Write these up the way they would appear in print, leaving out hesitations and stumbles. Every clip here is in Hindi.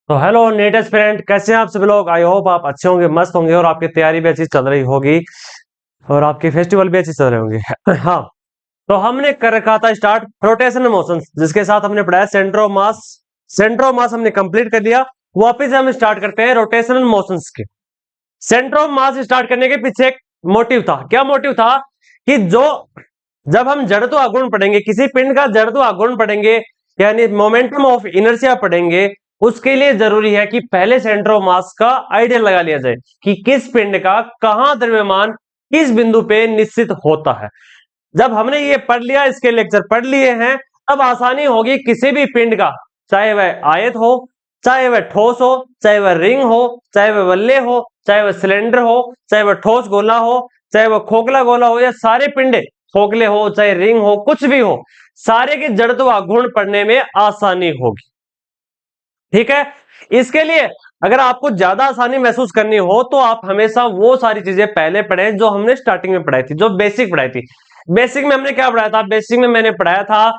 तो हेलो नीट एस्पिरेंट, कैसे हैं आप सभी लोग। आई होप आप अच्छे होंगे, मस्त होंगे और आपकी तैयारी भी अच्छी चल रही होगी और आपके फेस्टिवल भी अच्छे चल रहे होंगे। हाँ, तो हमने कर रखा था स्टार्ट रोटेशनल मोशन, जिसके साथ हमने पढ़ाया centre of mass. Centre of mass हमने कंप्लीट कर दिया। वापिस हम स्टार्ट करते हैं रोटेशनल मोशंस के। सेंटर ऑफ मास स्टार्ट करने के पीछे एक मोटिव था। क्या मोटिव था कि जब हम जड़त्व आघूर्ण पढ़ेंगे, किसी पिंड का जड़त्व आघूर्ण पढ़ेंगे, यानी मोमेंटम ऑफ इनर्शिया पढ़ेंगे, उसके लिए जरूरी है कि पहले सेंटर ऑफ मास का आइडिया लगा लिया जाए कि किस पिंड का कहां द्रव्यमान किस बिंदु पे निश्चित होता है। जब हमने ये पढ़ लिया, इसके लेक्चर पढ़ लिए हैं, अब आसानी होगी किसी भी पिंड का, चाहे वह आयत हो, चाहे वह ठोस हो, चाहे वह रिंग हो, चाहे वह बल्ले हो, चाहे वह सिलेंडर हो, चाहे वह ठोस गोला हो, चाहे वह खोखला गोला हो, या सारे पिंडे खोखले हो चाहे रिंग हो, कुछ भी हो, सारे के जड़त्व आघूर्ण पढ़ने में आसानी होगी। ठीक है, इसके लिए अगर आपको ज्यादा आसानी महसूस करनी हो तो आप हमेशा वो सारी चीजें पहले पढ़ें जो हमने स्टार्टिंग में पढ़ाई थी, जो बेसिक पढ़ाई थी। बेसिक में हमने क्या पढ़ाया था? बेसिक में मैंने पढ़ाया था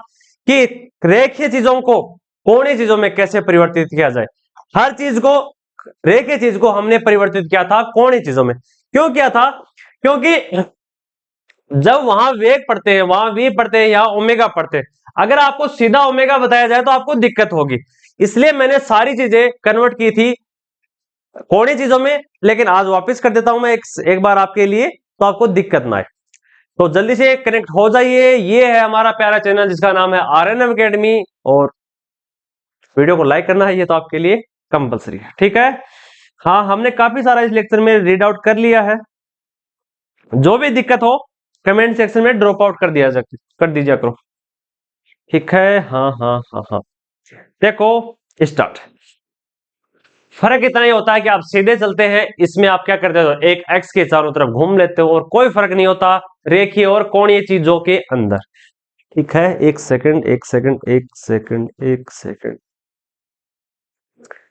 कि रेखीय चीजों को कोणीय चीजों में कैसे परिवर्तित किया जाए। हर चीज को, रेखीय चीज को हमने परिवर्तित किया था कोणीय चीजों में। क्यों किया था? क्योंकि जब वहां वेग पढ़ते हैं, वहां वी पढ़ते हैं, यहाँ ओमेगा पढ़ते हैं, अगर आपको सीधा ओमेगा बताया जाए तो आपको दिक्कत होगी। इसलिए मैंने सारी चीजें कन्वर्ट की थी कोणीय चीजों में, लेकिन आज वापस कर देता हूं मैं एक बार आपके लिए, तो आपको दिक्कत ना आए। तो जल्दी से कनेक्ट हो जाइए। ये है हमारा प्यारा चैनल जिसका नाम है RNM अकेडमी, और वीडियो को लाइक करना है, ये तो आपके लिए कंपलसरी है। ठीक है, हाँ, हमने काफी सारा इस लेक्चर में रीड आउट कर लिया है। जो भी दिक्कत हो कमेंट सेक्शन में ड्रॉप आउट कर दीजिए करो। ठीक है, हाँ हाँ हाँ हाँ, देखो स्टार्ट। फर्क इतना ही होता है कि आप सीधे चलते हैं, इसमें आप क्या करते हो, एक एक्स के चारों तरफ घूम लेते हो, और कोई फर्क नहीं होता रेखीय और कोणीय चीजों के अंदर। ठीक है, एक सेकंड एक सेकंड एक सेकंड एक सेकंड।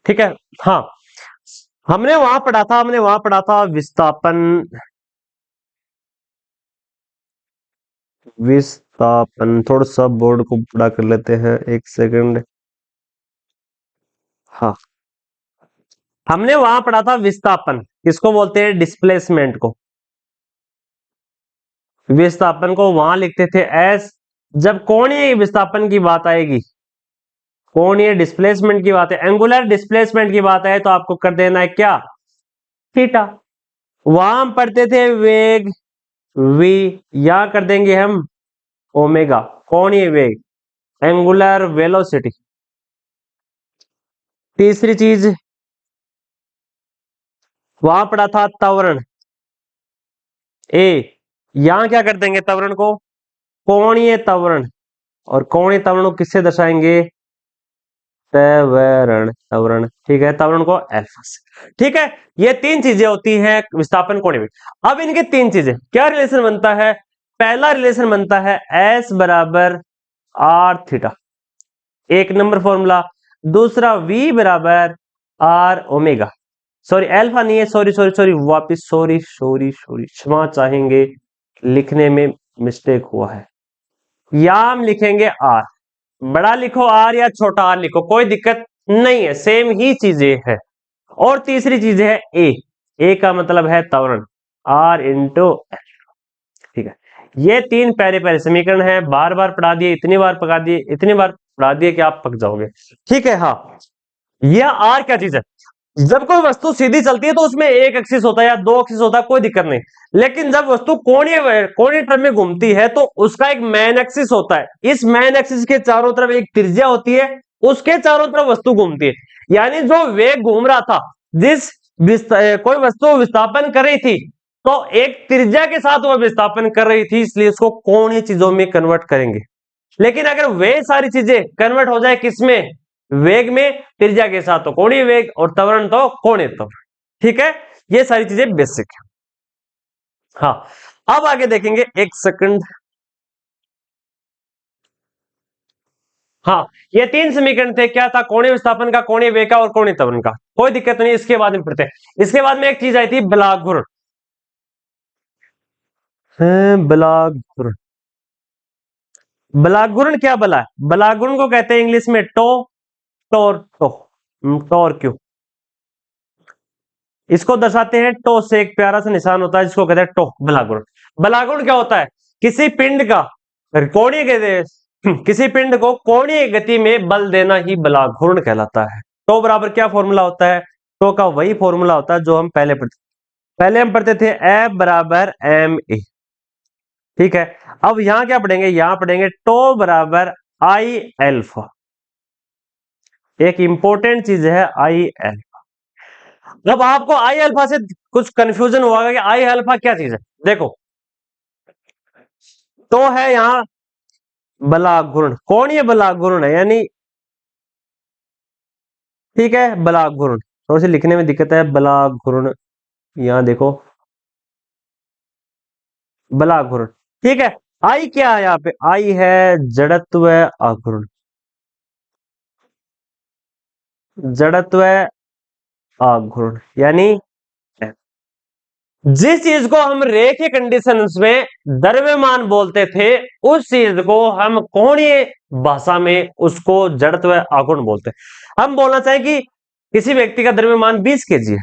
ठीक है, हाँ, हमने वहां पढ़ा था विस्थापन। विस्थापन थोड़ा सा बोर्ड को बड़ा कर लेते हैं, एक सेकंड। हाँ, हमने वहां पढ़ा था विस्थापन, किसको बोलते हैं? डिस्प्लेसमेंट को। विस्थापन को वहां लिखते थे एस। जब कोणीय विस्थापन की बात आएगी, कोणीय डिस्प्लेसमेंट की बात है, एंगुलर डिस्प्लेसमेंट की बात है, तो आपको कर देना है क्या? थीटा। वहां हम पढ़ते थे वेग वी, यहां कर देंगे हम ओमेगा, कोणीय वेग, एंगुलर वेलोसिटी। तीसरी चीज वहां पढ़ा था त्वरण ए, यहां क्या कर देंगे त्वरण को? कोणीय त्वरण, और कोणीय त्वरण को किससे दर्शाएंगे? त्वरण, त्वरण। ठीक है, त्वरण को अल्फा से। ठीक है, ये तीन चीजें होती हैं विस्थापन कोणीय में। अब इनके तीन चीजें क्या रिलेशन बनता है? पहला रिलेशन बनता है एस बराबर आर थीटा, एक नंबर फॉर्मूला। दूसरा वी बराबर आर ओमेगा, सॉरी अल्फा नहीं है, सॉरी सॉरी सॉरी, वापिस सॉरी सॉरी सॉरी, क्षमा चाहेंगे, लिखने में मिस्टेक हुआ है। यहां हम लिखेंगे आर, बड़ा लिखो आर या छोटा आर लिखो, कोई दिक्कत नहीं है, सेम ही चीजें है। और तीसरी चीज है ए का मतलब है त्वरण, आर इंटू। ठीक है, ये तीन प्यारे प्यारे समीकरण है, बार बार पढ़ा दिए, इतनी बार पढ़ा दिए, इतनी बार पढ़ा दिए कि आप पक जाओगे। ठीक है, हाँ, यह आर क्या चीज है? जब कोई वस्तु सीधी चलती है तो उसमें एक एक्सिस होता है या दो एक्सिस होता है, कोई दिक्कत नहीं। लेकिन जब वस्तु कोणीय कोणीय टर्म में घूमती है तो उसका एक मैन एक्सिस होता है। इस मैन एक्सिस के चारों तरफ एक त्रिज्या होती है, उसके चारों तरफ वस्तु घूमती है। यानी जो वेग घूम रहा था, जिस कोई वस्तु विस्थापन कर रही थी, तो एक त्रिज्या के साथ वह विस्थापन कर रही थी, इसलिए इसको कोणीय चीजों में कन्वर्ट करेंगे। लेकिन अगर वे सारी चीजें कन्वर्ट हो जाए किसमें? वेग में, त्रिज्या के साथ तो कोणीय वेग और त्वरण तो कोणीय त्वरण। ठीक है, ये सारी चीजें बेसिक है। हाँ, अब आगे देखेंगे, एक सेकंड। हाँ, ये तीन समीकरण थे, क्या था? कोणीय विस्थापन का, कोणीय वेग का और कोणीय त्वरण का। कोई दिक्कत नहीं, इसके बाद में पढ़ते हैं। इसके बाद में एक चीज आई थी बलाक घूर्ण। बलाक घूर्ण, बलाक घूर्ण क्या बला है? बलाक घूर्ण को कहते हैं इंग्लिश में टो, टोर टो, टो और क्यू, इसको दर्शाते हैं टो से, एक प्यारा सा निशान होता है जिसको कहते हैं टो, बलागुण। बलागुण क्या होता है? किसी पिंड का कोणीय किसी पिंड को कोणीय गति में बल देना ही बलाघूर्ण कहलाता है। टो बराबर क्या फॉर्मूला होता है? टो का वही फॉर्मूला होता है जो हम पहले हम पढ़ते थे, F बराबर एम ए। ठीक है, अब यहां क्या पढ़ेंगे? यहां पढ़ेंगे टो बराबर आई एल्फा। एक इंपॉर्टेंट चीज है आई एल्फा। अब आपको आई अल्फा से कुछ कंफ्यूजन हुआ कि आई अल्फा क्या चीज है। देखो, तो है यहां बलाघूर्ण, कोणीय बलाघूर्ण है, यानी ठीक है बलाघूर्ण, थोड़ी सी लिखने में दिक्कत है, बलाघूर्ण, यहां देखो बलाघूर्ण। ठीक है, आई क्या है? यहाँ पे आई है जड़त्व आघूर्ण, जड़त्व आघूर्ण, यानी जिस चीज को हम रेखीय कंडीशंस में द्रव्यमान बोलते थे, उस चीज को हम कोणीय भाषा में उसको जड़त्व आघूर्ण बोलते हैं। हम बोलना चाहें कि किसी व्यक्ति का द्रव्यमान 20 केजी है,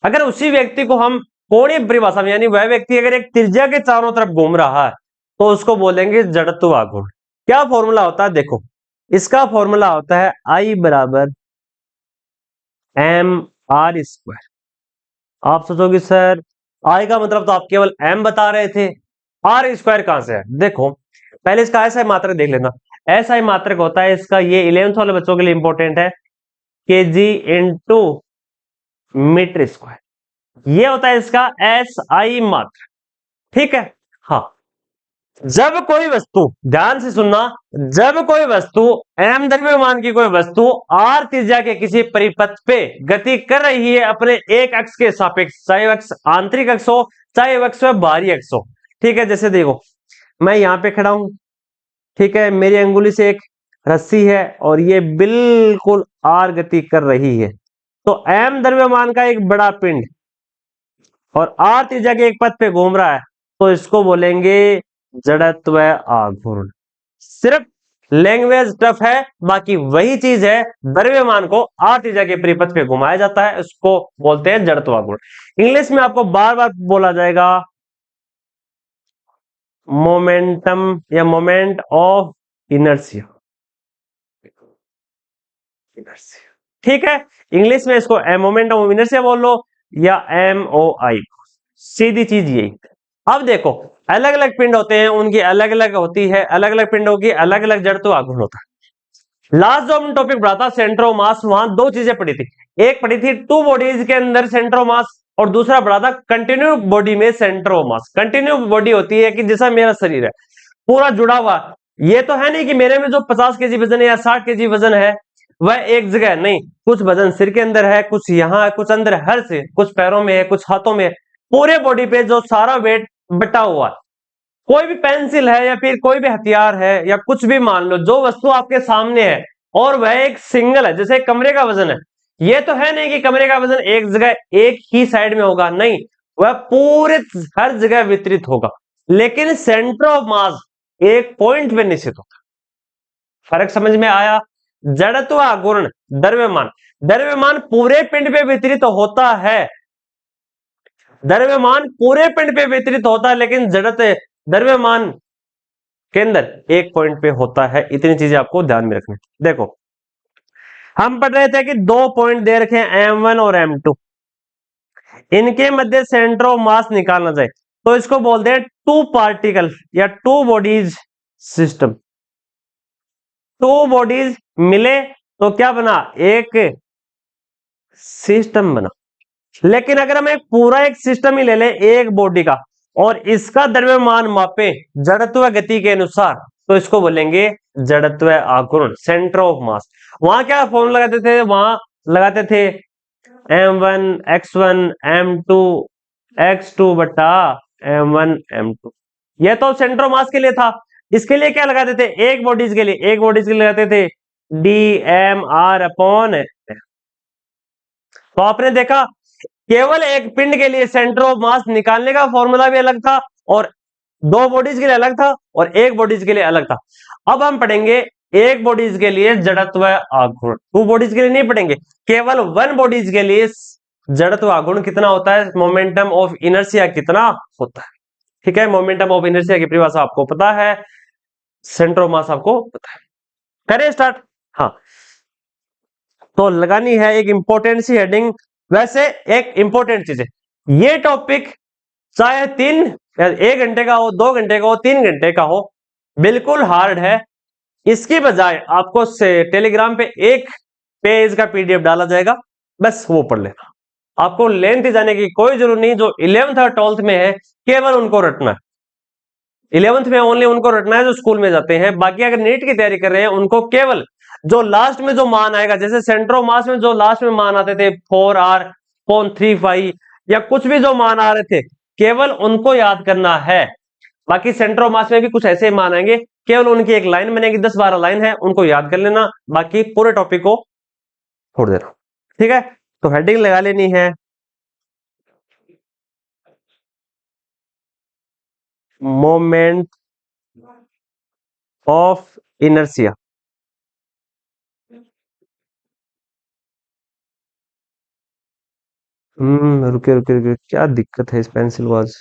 अगर उसी व्यक्ति को हम कोणीय परिभाषा में, यानी वह व्यक्ति अगर एक त्रिज्या के चारों तरफ घूम रहा है, तो उसको बोलेंगे जड़त्व आघूर्ण। क्या फॉर्मूला होता है? देखो, इसका फॉर्मूला होता है आई बराबर एम आर स्क्वायर। आप सोचोगे सर आई का मतलब तो आप केवल एम बता रहे थे, आर स्क्वायर कहां से है? देखो, पहले इसका ऐसा मात्रक देख लेना। ऐसा ही मात्रक होता है इसका, ये 11th वाले बच्चों के लिए इंपॉर्टेंट है, केजी इंटू मीटर स्क्वायर। ये होता है इसका एस आई मात्रक। ठीक है, हाँ। जब कोई वस्तु, ध्यान से सुनना, जब कोई वस्तु एम द्रव्यमान की कोई वस्तु आर त्रिज्या के किसी परिपथ पे गति कर रही है अपने एक अक्ष के सापेक्ष, चाहे अक्ष आंतरिक अक्ष हो चाहे अक्ष बाहरी अक्ष हो। ठीक है, जैसे देखो मैं यहां पे खड़ा हूं, ठीक है, मेरी अंगुली से एक रस्सी है और ये बिल्कुल आर गति कर रही है, तो एम द्रव्यमान का एक बड़ा पिंड और आर त्रिज्या के एक पथ पे घूम रहा है, तो इसको बोलेंगे जड़त्व आघूर्ण। सिर्फ लैंग्वेज टफ है, बाकी वही चीज है, द्रव्यमान को आर त्रिज्या के परिपथ पे घुमाया जाता है, उसको बोलते हैं जड़त्व आघूर्ण। इंग्लिश में आपको बार बार बोला जाएगा मोमेंटम या मोमेंट ऑफ इनर्शिया। ठीक है, इंग्लिश में इसको मोमेंट ऑफ इनर्शिया बोल लो या MOI, सीधी चीज यही। अब देखो, अलग अलग पिंड होते हैं, उनकी अलग अलग होती है, अलग अलग पिंडों की अलग अलग जड़त्व आघूर्ण होता है। लास्ट जो हमने टॉपिक पढ़ा था सेंटर ऑफ मास, वहां दो चीजें पढ़ी थी, एक पढ़ी थी टू बॉडीज के अंदर सेंटर ऑफ मास, और दूसरा पढ़ा था कंटिन्यू बॉडी में centre of mass. Continue body होती है कि जैसा मेरा शरीर है पूरा जुड़ा हुआ, ये तो है नहीं कि मेरे में जो 50 केजी वजन है या 60 केजी वजन है वह एक जगह है, नहीं, कुछ वजन सिर के अंदर है, कुछ यहाँ है, कुछ अंदर हर से, कुछ पैरों में है, कुछ हाथों में है, पूरे बॉडी पे जो सारा वेट बटा हुआ है। कोई भी पेंसिल है या फिर कोई भी हथियार है या कुछ भी मान लो, जो वस्तु आपके सामने है और वह एक सिंगल है, जैसे कमरे का वजन है, ये तो है नहीं कि कमरे का वजन एक जगह एक ही साइड में होगा, नहीं, वह पूरे हर जगह वितरित होगा, लेकिन सेंटर ऑफ मास एक पॉइंट पे निश्चित होगा। फर्क समझ में आया? जड़त्व आघूर्ण, द्रव्यमान, द्रव्यमान पूरे पिंड पे वितरित होता है, द्रव्यमान पूरे पिंड पे वितरित होता है, लेकिन जड़त्व द्रव्यमान के अंदर एक पॉइंट पे होता है। इतनी चीजें आपको ध्यान में रखनी। देखो, हम पढ़ रहे थे कि दो पॉइंट दे रखे हैं M1 और M2, इनके मध्य सेंटर ऑफ मास निकालना चाहिए, तो इसको बोलते हैं टू पार्टिकल या two bodies system. Two bodies मिले तो क्या बना? एक सिस्टम बना। लेकिन अगर हम एक पूरा एक सिस्टम ही ले ले एक बॉडी का और इसका द्रव्यमान मापे जड़त्व गति के अनुसार, तो इसको बोलेंगे जड़त्व आघूर्ण, सेंटर ऑफ मास। वहां क्या फॉर्मूला लगाते थे? वहां लगाते थे M1 x1 M2 x2 बटा M1 M2। यह तो सेंटर ऑफ मास के लिए था। इसके लिए क्या लगाते थे? एक बॉडीज के लिए, एक बॉडीज के लिए लगाते थे DMR अपॉन। तो आपने देखा केवल एक पिंड के लिए सेंटर ऑफ मास निकालने का फॉर्मूला भी अलग था और दो बॉडीज के लिए अलग था और एक बॉडीज के लिए अलग था। अब हम पढ़ेंगे एक बॉडीज के लिए जड़त्व आघूर्ण, 2 बॉडीज के लिए नहीं पढ़ेंगे, केवल 1 बॉडीज के लिए जड़त्व आघूर्ण कितना होता है, मोमेंटम ऑफ इनर्शिया कितना होता है। ठीक है, मोमेंटम ऑफ इनर्शिया की परिभाषा आपको पता है, सेंटर ऑफ मास आपको पता है। करें स्टार्ट। हाँ, तो लगानी है एक इंपॉर्टेंट सी हेडिंग। वैसे एक इंपॉर्टेंट चीज है, ये टॉपिक चाहे 1 घंटे का हो, 2 घंटे का हो, 3 घंटे का हो, बिल्कुल हार्ड है। इसकी बजाय आपको से टेलीग्राम पे एक पेज का पीडीएफ डाला जाएगा, बस वो पढ़ लेना। आपको लेंथ जाने की कोई जरूरत नहीं, जो 11th और 12th में है केवल उनको रटना है। 11th में ओनली उनको रटना है जो स्कूल में जाते हैं। बाकी अगर नीट की तैयारी कर रहे हैं उनको केवल जो लास्ट में जो मान आएगा, जैसे सेंटर ऑफ मास में जो लास्ट में मान आते थे 4r.35 या कुछ भी जो मान आ रहे थे, केवल उनको याद करना है। बाकी सेंटर ऑफ मास में भी कुछ ऐसे मान आएंगे, केवल उनकी एक लाइन बनेगी, 10-12 लाइन है, उनको याद कर लेना, बाकी पूरे टॉपिक को छोड़ देना। ठीक है, तो हेडिंग लगा लेनी है, मोमेंट ऑफ इनर्शिया। रुके रुके रुके, क्या दिक्कत है इस पेंसिल वाज,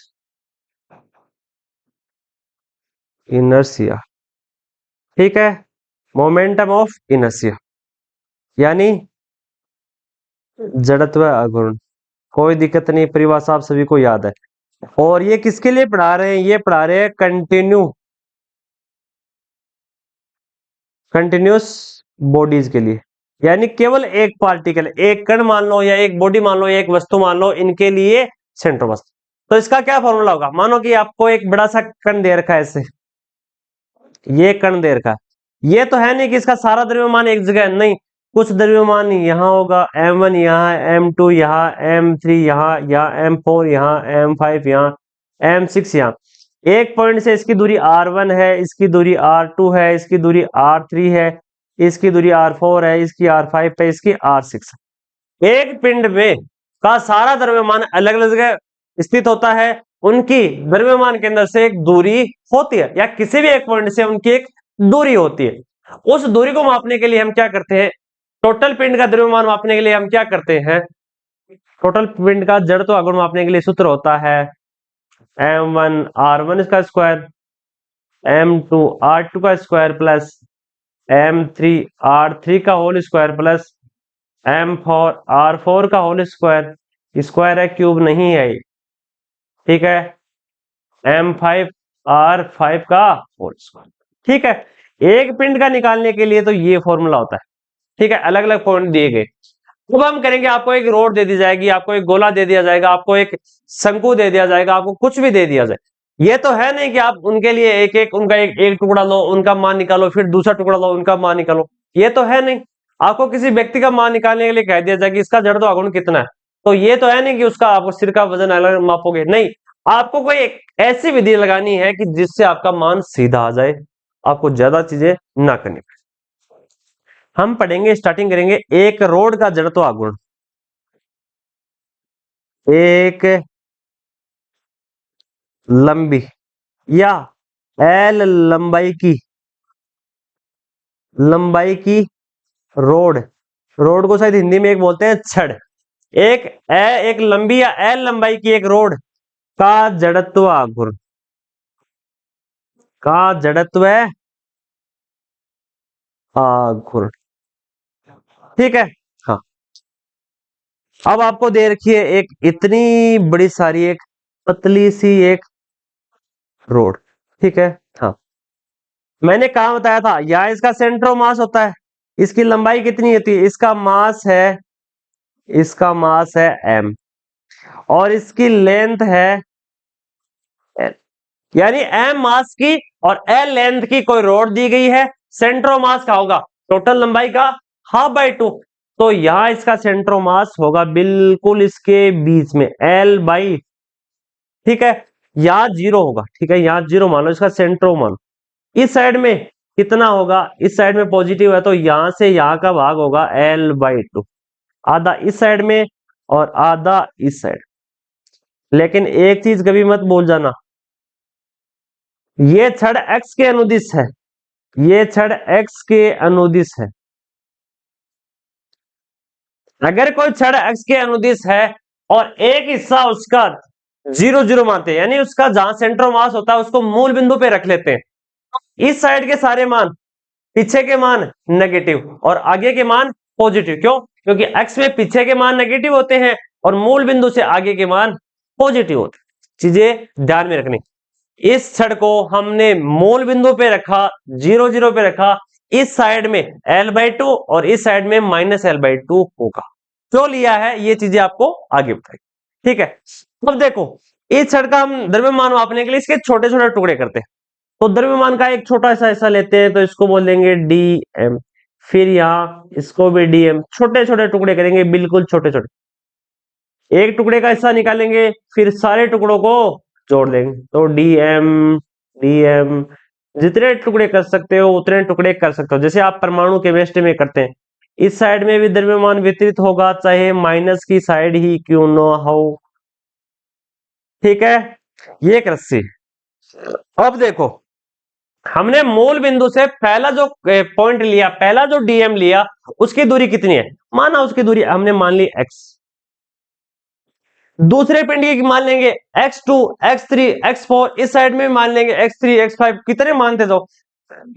इनर्शिया। ठीक है, मोमेंटम ऑफ इनर्शिया यानी जड़त्व आघूर्ण, कोई दिक्कत नहीं, परिभाषा आप सभी को याद है। और ये किसके लिए पढ़ा रहे हैं, ये पढ़ा रहे हैं कंटिन्यूस बॉडीज के लिए, यानी केवल एक पार्टिकल, एक कण मान लो या एक बॉडी मान लो या एक वस्तु मान लो, इनके लिए सेंटर मास। तो इसका क्या फॉर्मूला होगा, मानो कि आपको एक बड़ा सा कण दे रखा है, ऐसे ये कण दे रखा है, ये तो है नहीं कि इसका सारा द्रव्यमान एक जगह है, नहीं, कुछ द्रव्यमान यहाँ होगा, m1 यहाँ, m2 यहाँ, m3 यहाँ, या m4 यहाँ, m5 यहाँ, m6 यहाँ। एक पॉइंट से इसकी दूरी r1 है, इसकी दूरी r2 है, इसकी दूरी r3 है, इसकी दूरी r4 है, इसकी r5 है, इसकी r6 है। एक पिंड में का सारा द्रव्यमान अलग अलग जगह स्थित होता है, उनकी द्रव्यमान के अंदर से एक दूरी होती है, या किसी भी एक पॉइंट से उनकी एक दूरी होती है। उस दूरी को मापने के लिए हम क्या करते हैं, टोटल पिंड का द्रव्यमान मापने के लिए हम क्या करते हैं, टोटल पिंड का जड़त्व आघूर्ण मापने के लिए सूत्र होता है m1 r1 का स्क्वायर, m2 r2 का स्क्वायर प्लस m3 r3 का whole square plus m4 r4 का होल स्क्वायर, स्क्वायर है क्यूब नहीं है, ठीक है, m5 r5 का होल स्क्वायर। ठीक है, एक पिंड का निकालने के लिए तो ये फॉर्मूला होता है। ठीक है, अलग अलग पॉइंट दिए गए। अब हम करेंगे, आपको एक रोड दे दी जाएगी, आपको एक गोला दे दिया जाएगा, आपको एक शंकु दे दिया जाएगा, आपको कुछ भी दे दिया जाए, ये तो है नहीं कि आप उनके लिए एक एक उनका एक टुकड़ा लो, उनका मान निकालो, फिर दूसरा टुकड़ा लो, उनका मान निकालो, ये तो है नहीं। आपको किसी व्यक्ति का मान निकालने के लिए कह दिया जाए कि इसका जड़त्व आघूर्ण कितना है, तो ये तो है नहीं कि उसका आपको सिर का वजन अलग मापोगे, नहीं, आपको कोई एक ऐसी विधि लगानी है कि जिससे आपका मान सीधा आ जाए, आपको ज्यादा चीजें ना करनी पड़े। हम पढ़ेंगे, स्टार्टिंग करेंगे एक रोड का जड़त्व आघूर्ण, एक लंबी या एल लंबाई की रोड, रोड को शायद हिंदी में एक बोलते हैं छड़, एक लंबी या एल लंबाई की एक रोड का जड़त्व आघूर्ण, का जड़त्व आघूर्ण। ठीक है, हाँ, अब आपको दे रखी है एक इतनी बड़ी सारी एक पतली सी एक रोड। ठीक है, हाँ, मैंने कहा बताया था, यहाँ इसका सेंटर ऑफ मास होता है, इसकी लंबाई कितनी होती है, इसका मास है m, और इसकी लेंथ है l, यानी m मास की और l लेंथ की कोई रोड दी गई है, सेंटर ऑफ मास का होगा टोटल लंबाई का ½ तो यहां इसका सेंटर ऑफ मास होगा बिल्कुल इसके बीच में l/, ठीक है, यहां 0 होगा, ठीक है, यहां 0 मान लो इसका सेंटर ऑफ मान। इस साइड में कितना होगा, इस साइड में पॉजिटिव है तो यहां से यहां का भाग होगा l/2, आधा इस साइड में और आधा इस साइड। लेकिन एक चीज कभी मत भूल जाना, ये छड़ x के अनुदिश है, ये छड़ x के अनुदिश है। अगर कोई छड़ x के अनुदिश है और एक हिस्सा उसका 0 0 मानते हैं, यानी उसका जहां सेंटर मास होता है उसको मूल बिंदु पे रख लेते हैं, इस साइड के सारे मान, पीछे के मान नेगेटिव और आगे के मान पॉजिटिव। क्यों? क्योंकि x में पीछे के मान नेगेटिव होते हैं और मूल बिंदु से आगे के मान पॉजिटिव होते हैं। चीजें ध्यान में रखनी। इस छड़ को हमने मूल बिंदु पे रखा, 0 0 पे रखा, इस साइड में L/2 और इस साइड में -L/2 होगा। क्यों लिया है ये चीजें आपको आगे बताएगी, ठीक है। अब देखो, इस छड़ का हम द्रव्यमान मापने के लिए इसके छोटे छोटे टुकड़े करते हैं। तो द्रव्यमान का एक छोटा सा हिस्सा लेते हैं, तो इसको बोल देंगे dm, फिर यहाँ इसको भी dm, छोटे छोटे टुकड़े करेंगे, बिल्कुल छोटे छोटे। एक टुकड़े का हिस्सा निकालेंगे, फिर सारे टुकड़ों को जोड़ देंगे, तो dm dm, जितने टुकड़े कर सकते हो उतने टुकड़े कर सकते हो, जैसे आप परमाणु केमिस्ट्री में करते हैं। इस साइड में भी द्रव्यमान वितरित होगा, चाहे माइनस की साइड ही क्यों न हो, ठीक है। ये एक रस्सी। अब देखो, हमने मूल बिंदु से पहला जो पॉइंट लिया, पहला जो डीएम लिया, उसकी दूरी कितनी है? माना उसकी दूरी हमने मान ली x। दूसरे पिंड की मान लेंगे x2 x3 x4, इस साइड में मान लेंगे x3 x5, कितने मानते जाओ,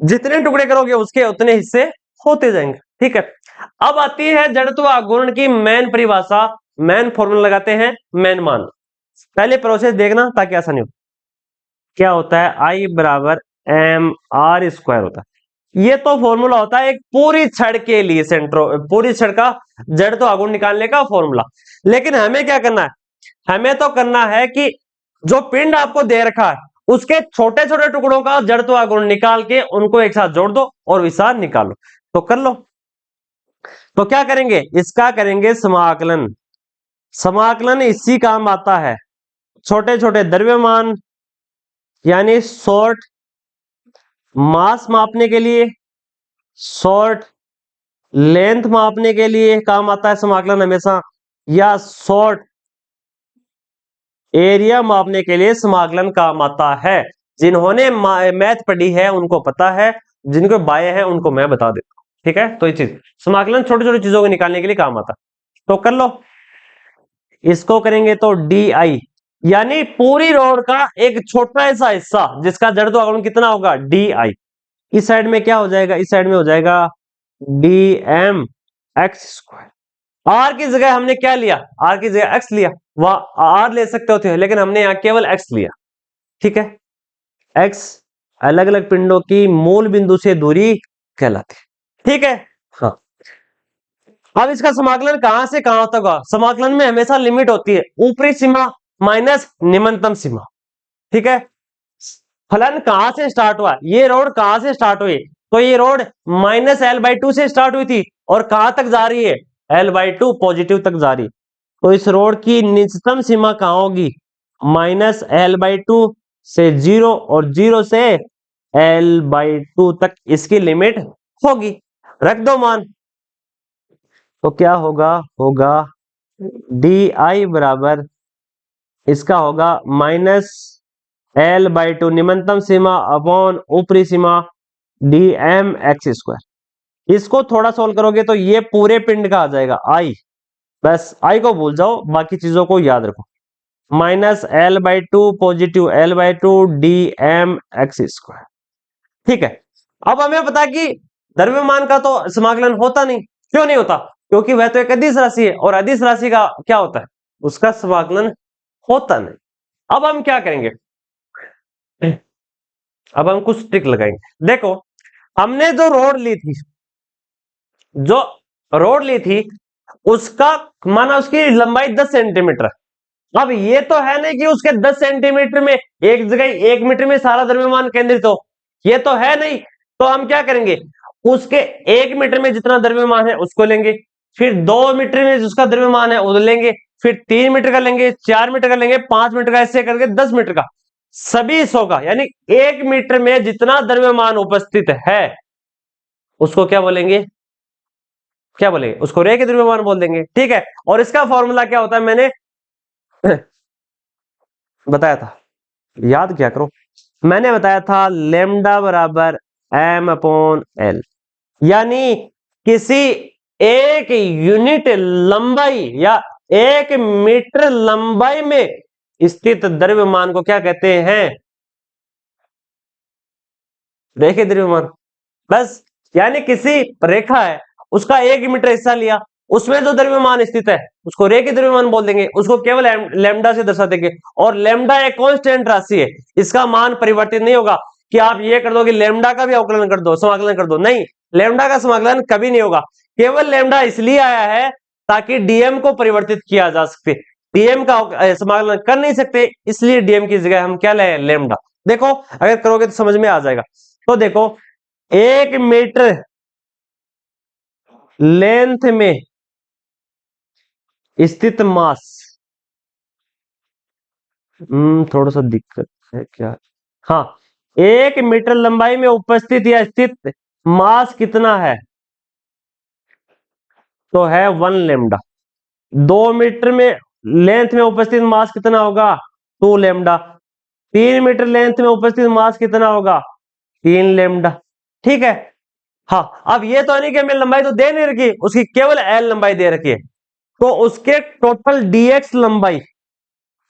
जितने टुकड़े करोगे उसके उतने हिस्से होते जाएंगे, ठीक है। अब आती है जड़त्व आघूर्ण की मेन परिभाषा, मेन फॉर्मूला लगाते हैं, मेन मान। पहले प्रोसेस देखना ताकि आसानी हो। क्या होता है? I बराबर mr² होता है। ये तो फॉर्मूला होता है एक पूरी छड़ के लिए, पूरी छड़ का जड़त्व आघूर्ण निकालने का फॉर्मूला। लेकिन हमें क्या करना है? हमें तो करना है कि जो पिंड आपको दे रखा है उसके छोटे छोटे टुकड़ों का जड़त्व आघूर्ण निकाल के उनको एक साथ जोड़ दो और विसार निकालो, तो कर लो। तो क्या करेंगे? इसका करेंगे समाकलन। समाकलन इसी काम आता है, छोटे छोटे द्रव्यमान यानी शॉर्ट मास मापने के लिए, शॉर्ट लेंथ मापने के लिए काम आता है समाकलन हमेशा, या शॉर्ट एरिया मापने के लिए समाकलन काम आता है। जिन्होंने मैथ पढ़ी है उनको पता है, जिनको बाय है उनको मैं बता देता हूं, ठीक है। तो ये चीज समाकलन छोटी छोटी चीजों को निकालने के लिए काम आता है, तो कर लो। इसको करेंगे तो DI, यानी पूरी रोड का एक छोटा सा हिस्सा जिसका जड़त्व आघूर्ण कितना होगा? DI। इस साइड में क्या हो जाएगा? इस साइड में हो जाएगा dmx²। आर की जगह हमने क्या लिया? आर की जगह एक्स लिया, वह आर ले सकते होते हैं लेकिन हमने यहां केवल एक्स लिया, ठीक है। एक्स अलग अलग पिंडों की मूल बिंदु से दूरी कहलाती है, ठीक है। हाँ, अब इसका समाकलन कहां से कहां तक होगा? समाकलन में हमेशा लिमिट होती है, ऊपरी सीमा माइनस निम्नतम सीमा, ठीक है। फलन कहां से स्टार्ट हुआ? ये रोड कहां से स्टार्ट हुई? तो ये रोड -L/2 से स्टार्ट हुई थी और कहां तक जा रही है? L/2 पॉजिटिव तक जा रही है। तो इस रोड की निचतम सीमा कहां होगी? -L/2 से 0 और 0 से L/2 तक इसकी लिमिट होगी। रख दो मान, तो क्या होगा? होगा DI बराबर, इसका होगा -L/2 निम्नतम सीमा अपॉन ऊपरी सीमा dmx²। इसको थोड़ा सोल्व करोगे तो ये पूरे पिंड का आ जाएगा I, बस I को भूल जाओ, बाकी चीजों को याद रखो। -L/2 पॉजिटिव L/2 dmx², ठीक है। अब हमें पता है कि द्रव्यमान का तो समाकलन होता नहीं। क्यों नहीं होता? क्योंकि वह तो एक अदिश राशि है और अदिश राशि का क्या होता है? उसका समाकलन होता नहीं। अब हम क्या करेंगे? अब हम कुछ ट्रिक लगाएंगे। देखो, हमने जो रोड ली थी उसका माना उसकी लंबाई 10 सेंटीमीटर है। अब ये तो है नहीं कि उसके 10 सेंटीमीटर में एक जगह 1 मीटर में सारा द्रव्यमान केंद्रित हो, ये तो है नहीं। तो हम क्या करेंगे? उसके 1 मीटर में जितना द्रव्यमान है उसको लेंगे, फिर 2 मीटर में जिसका द्रव्यमान है वो लेंगे, फिर 3 मीटर का लेंगे, 4 मीटर का लेंगे, 5 मीटर का, ऐसे करके 10 मीटर का, सभी 100 का, यानी 1 मीटर में जितना द्रव्यमान उपस्थित है उसको क्या बोलेंगे? क्या बोलेंगे? उसको रेखीय द्रव्यमान बोल देंगे, ठीक है। और इसका फॉर्मूला क्या होता है? मैंने बताया था, याद क्या करो, मैंने बताया था लैम्डा बराबर m अपॉन l। यानी किसी एक यूनिट लंबाई या 1 मीटर लंबाई में स्थित द्रव्यमान को क्या कहते हैं? रेखीय द्रव्यमान। बस, यानी किसी रेखा है, उसका 1 मीटर हिस्सा लिया, उसमें जो द्रव्यमान स्थित है उसको रेखीय द्रव्यमान बोल देंगे, उसको केवल लैम्डा से दर्शा देंगे। और लैम्डा एक कांस्टेंट राशि है, इसका मान परिवर्तित नहीं होगा कि आप ये कर दो कि लैम्डा का भी अवकलन कर दो, समाकलन कर दो, नहीं, लैम्डा का समाकलन कभी नहीं होगा। केवल लैम्डा इसलिए आया है ताकि डीएम को परिवर्तित किया जा सके। डीएम का समाकलन कर नहीं सकते, इसलिए डीएम की जगह हम क्या ले, लैम्डा। देखो अगर करोगे तो समझ में आ जाएगा। तो देखो 1 मीटर लेंथ में स्थित मास, थोड़ा सा दिक्कत है क्या? हाँ, 1 मीटर लंबाई में उपस्थित या स्थित मास कितना है? तो है 1 लैम्डा। 2 मीटर में लेंथ में उपस्थित मास कितना होगा? 2 लैम्डा। 3 मीटर लेंथ में उपस्थित मास कितना होगा? 3 लैम्डा। ठीक है। हाँ, अब ये तो नहीं कि हमें लंबाई तो दे नहीं रखी, उसकी केवल एल लंबाई दे रखी है, तो उसके टोटल डीएक्स लंबाई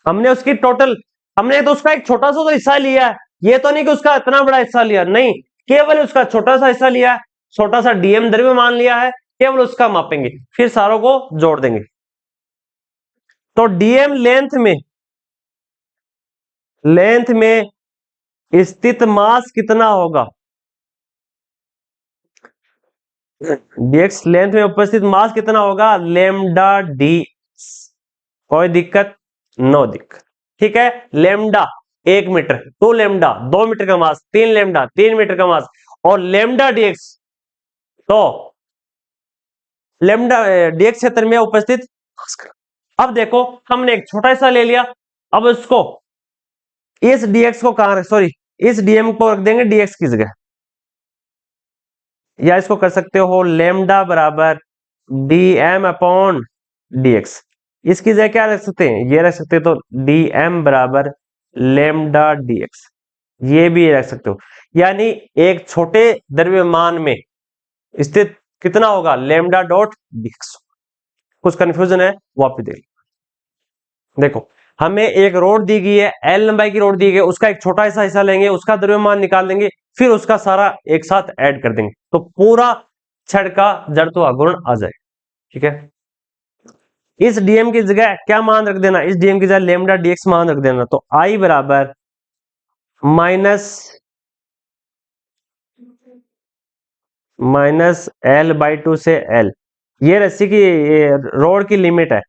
हमने उसकी टोटल, हमने तो उसका एक छोटा सा तो हिस्सा लिया है, ये तो नहीं कि उसका इतना बड़ा हिस्सा लिया, नहीं, केवल उसका छोटा सा हिस्सा लिया है, छोटा सा डीएम द्रव्यमान लिया है, केवल उसका मापेंगे, फिर सारों को जोड़ देंगे। तो डीएम लेंथ में स्थित मास कितना होगा? डीएक्स लेंथ में उपस्थित मास कितना होगा? Lambda D. कोई दिक्कत? नो दिक्कत। ठीक है, लेमडा 1 मीटर, 2 लैम्डा 2 मीटर का मास, 3 लैम्डा 3 मीटर का मास, और लेमडा डीएक्स, तो लेमडा डीएक्स क्षेत्र में उपस्थित। अब देखो हमने एक छोटा हिस्सा ले लिया, अब उसको इस डीएक्स को कहां, सॉरी, इस डीएम को रख देंगे डीएक्स की जगह, या इसको कर सकते हो लेमडा बराबर डीएम अपॉन डीएक्स। इसकी जगह क्या रख सकते हैं? ये रख सकते हैं, तो डीएम बराबर लेमडा डीएक्स, ये भी रख सकते हो। यानी एक छोटे द्रव्यमान में स्थित कितना होगा? Lambda dot DX. कुछ कंफ्यूजन है वो आप देख, देखो हमें एक रोड दी गई है, एल लंबाई की रोड दी गई है, उसका एक छोटा सा हिस्सा लेंगे, उसका द्रव्यमान निकाल देंगे, फिर उसका सारा एक साथ ऐड कर देंगे, तो पूरा छड़ का जड़त्व आघूर्ण आ जाए। ठीक है, इस डीएम की जगह क्या मान रख देना? इस डीएम की जगह लेमडा डीएक्स मान रख देना, तो आई बराबर माइनस L/2 से L, ये रस्सी की रोड की लिमिट है,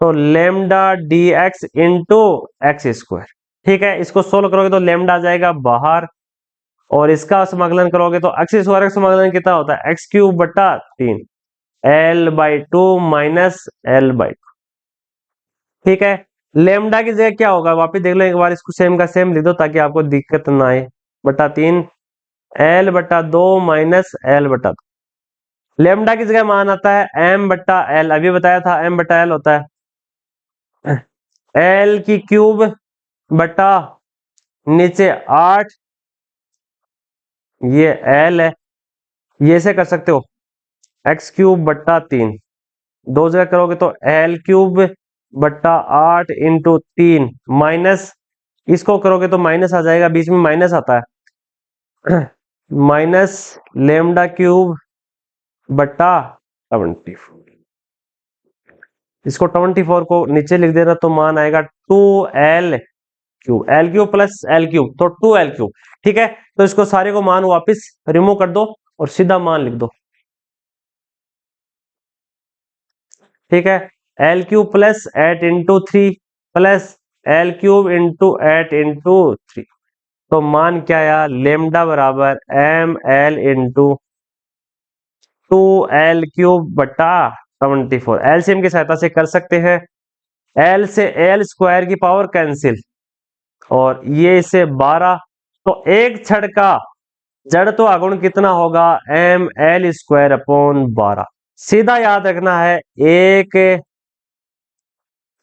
तो lambda D X into x square. ठीक है, इसको सोल्व करोगे तो लेमडा आ जाएगा बाहर, और इसका समाकलन करोगे तो एक्स स्क्वायर का समाकलन कितना होता है? x³ बटा 3 L/2 माइनस L/2। ठीक है, लेमडा की जगह क्या होगा? वापिस देख लो एक बार, इसको सेम का सेम लिख दो ताकि आपको दिक्कत ना आए। बटा 3 L/2 माइनस L/2। लेमडा की जगह मान आता है m/l, अभी बताया था m/l होता है L³ बटा नीचे 8, ये L है, ये से कर सकते हो x³ बटा 3, दो जगह करोगे तो L³ बटा 8 इंटू 3 माइनस, इसको करोगे तो माइनस आ जाएगा, बीच में माइनस आता है माइनस लेमडा³ बटा 24, इसको 24 को नीचे लिख देना तो मान आएगा 2L³ L³ प्लस L³ तो 2L³। ठीक है, तो इसको सारे को मान वापस रिमूव कर दो और सीधा मान लिख दो। ठीक है, L³ plus 8 into 3 plus L³ into 8 into 3, तो मान क्या आया? लेमडा बराबर ML इंटू 2L³ बटा 24। एलसीएम की सहायता से कर सकते हैं, L से L स्क्वायर की पावर कैंसिल, और ये इसे 12, तो एक छड़ का जड़त्व आघूर्ण कितना होगा? ML² upon 12। सीधा याद रखना है, एक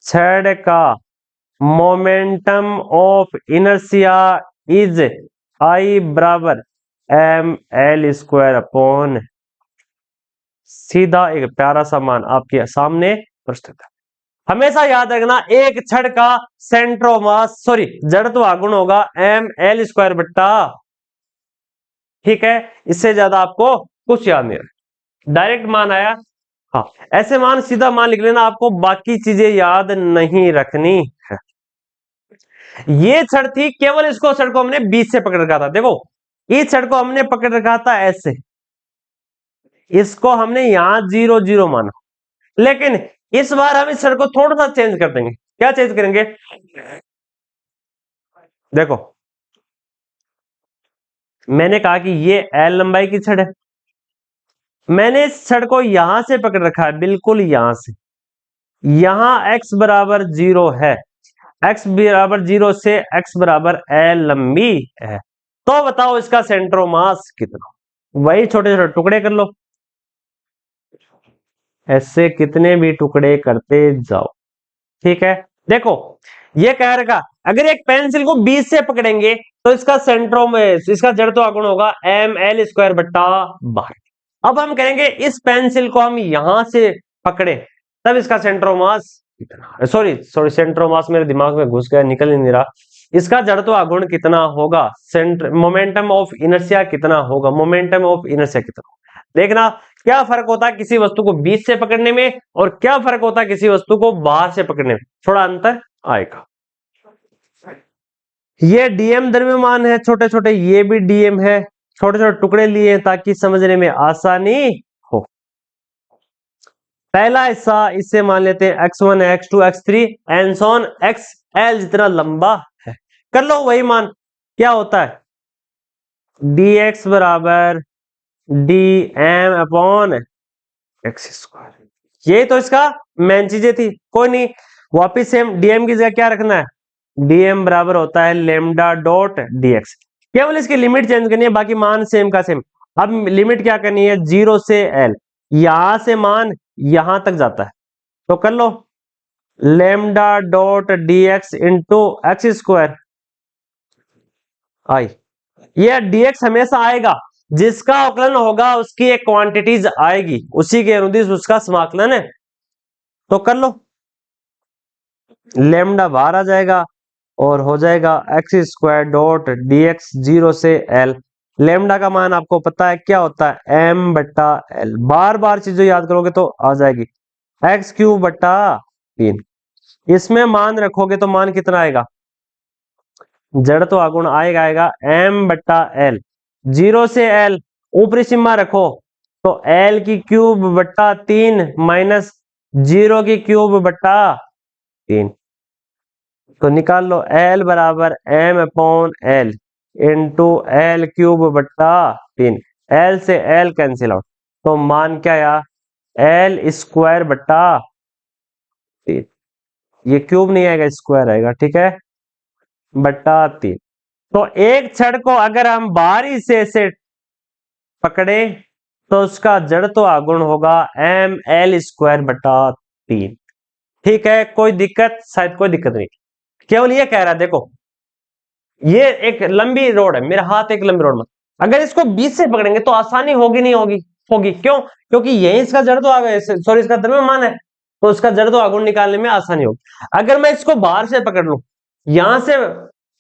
छड़ का momentum of inertia is I बराबर एम एल स्क्वायर अपॉन, सीधा एक प्यारा सा मान आपके सामने प्रस्तुत है। हमेशा याद रखना, एक छड़ का सेंट्रोमास सॉरी जड़त्व आघूर्ण होगा एम एल स्क्वायर बट्टा, ठीक है, इससे ज्यादा आपको कुछ याद नहीं है। डायरेक्ट मान आया, हाँ ऐसे मान सीधा मान लिख लेना, आपको बाकी चीजें याद नहीं रखनी है। ये छड़ थी, केवल इसको छड़ को हमने बीच से पकड़ रखा था। देखो इस छड़ को हमने पकड़ रखा था ऐसे, इसको हमने यहां 0 0 माना, लेकिन इस बार हम इस छड़ को थोड़ा सा चेंज कर देंगे। क्या चेंज करेंगे? देखो मैंने कहा कि ये एल लंबाई की छड़ है, मैंने इस छड़ को यहां से पकड़ रखा है, बिल्कुल यहां से, यहां x बराबर 0 है, x बराबर 0 से x बराबर एल लंबी है। तो बताओ इसका सेंट्रोमास कितना? वही छोटे छोटे टुकड़े कर लो, ऐसे कितने भी टुकड़े करते जाओ, ठीक है। देखो ये कह रखा, अगर एक पेंसिल को बीच से पकड़ेंगे तो इसका सेंट्रोमास, इसका जड़त्व आघूर्ण होगा एम एल स्क्वायर बट्टा 12। अब हम करेंगे इस पेंसिल को हम यहां से पकड़े, तब इसका सेंट्रोमास कितना, सॉरी सॉरी सेंट्रोमास मेरे दिमाग में घुस गया, निकल ही नहीं रहा। इसका जड़त्व आघूर्ण कितना होगा, मोमेंटम ऑफ इनर्शिया कितना होगा, मोमेंटम ऑफ इनर्शिया कितना। देखना क्या फर्क होता है किसी वस्तु को बीच से पकड़ने में और क्या फर्क होता है किसी वस्तु को बाहर से पकड़ने में, थोड़ा अंतर आएगा। ये डीएम द्रव्यमान है छोटे छोटे, ये भी डीएम है, छोटे छोटे टुकड़े लिए ताकि समझने में आसानी हो। पहला हिस्सा इससे मान लेते हैं x1 x2 x3 and so on xl जितना लंबा है, कर लो वही मान। क्या होता है dx बराबर dm अपॉन एक्स स्क्वायर, ये तो इसका मेन चीजें थी, कोई नहीं, वापिस सेम डीएम की जगह क्या रखना है, डीएम बराबर होता है लेमडा डॉट डीएक्स। केवल इसकी लिमिट चेंज करनी है, बाकी मान सेम का सेम। अब लिमिट क्या करनी है, 0 से एल, यहां से मान यहां तक जाता है, तो कर लो lambda dot dx into x square i. ये डीएक्स हमेशा आएगा, जिसका अवकलन होगा उसकी एक क्वांटिटीज आएगी, उसी के अनुदिश उसका समाकलन है, तो कर लो लेमडा बाहर आ जाएगा और हो जाएगा एक्स स्क्वायर डॉट डीएक्स 0 से एल। लेमडा का मान आपको पता है क्या होता है, एम बट्टा एल, बार बार चीजें याद करोगे तो आ जाएगी, एक्स क्यूब बट्टा 3। इसमें मान रखोगे तो मान कितना आएगा, जड़ तो आगुण आएगा आएगा एम बट्टा एल, 0 से एल ऊपरी सीमा रखो तो एल की क्यूब बट्टा 3 माइनस 0 की क्यूब बट्टा 3, तो निकाल लो एल बराबर M upon L into L cube बट्टा 3, एल से एल कैंसिल आउट, तो मान क्या आया, एल स्क्वायर बट्टा 3, ये क्यूब नहीं आएगा स्क्वायर आएगा, ठीक है, बट्टा 3। तो एक छड़ को अगर हम बाहरी से पकड़े तो उसका जड़ तो आगुण होगा एम एल स्क्वायर बटा 3, ठीक है। कोई दिक्कत, शायद कोई दिक्कत नहीं, केवल ये कह रहा है देखो ये एक लंबी रोड है, मेरा हाथ एक लंबी रोड में, अगर इसको बीच से पकड़ेंगे तो आसानी होगी नहीं होगी, होगी क्यों, क्योंकि यही इसका जड़ तो आगे सॉरी इसका द्रव्यमान है, तो उसका जड़ तो आगुण निकालने में आसानी होगी। अगर मैं इसको बाहर से पकड़ लूं, यहां से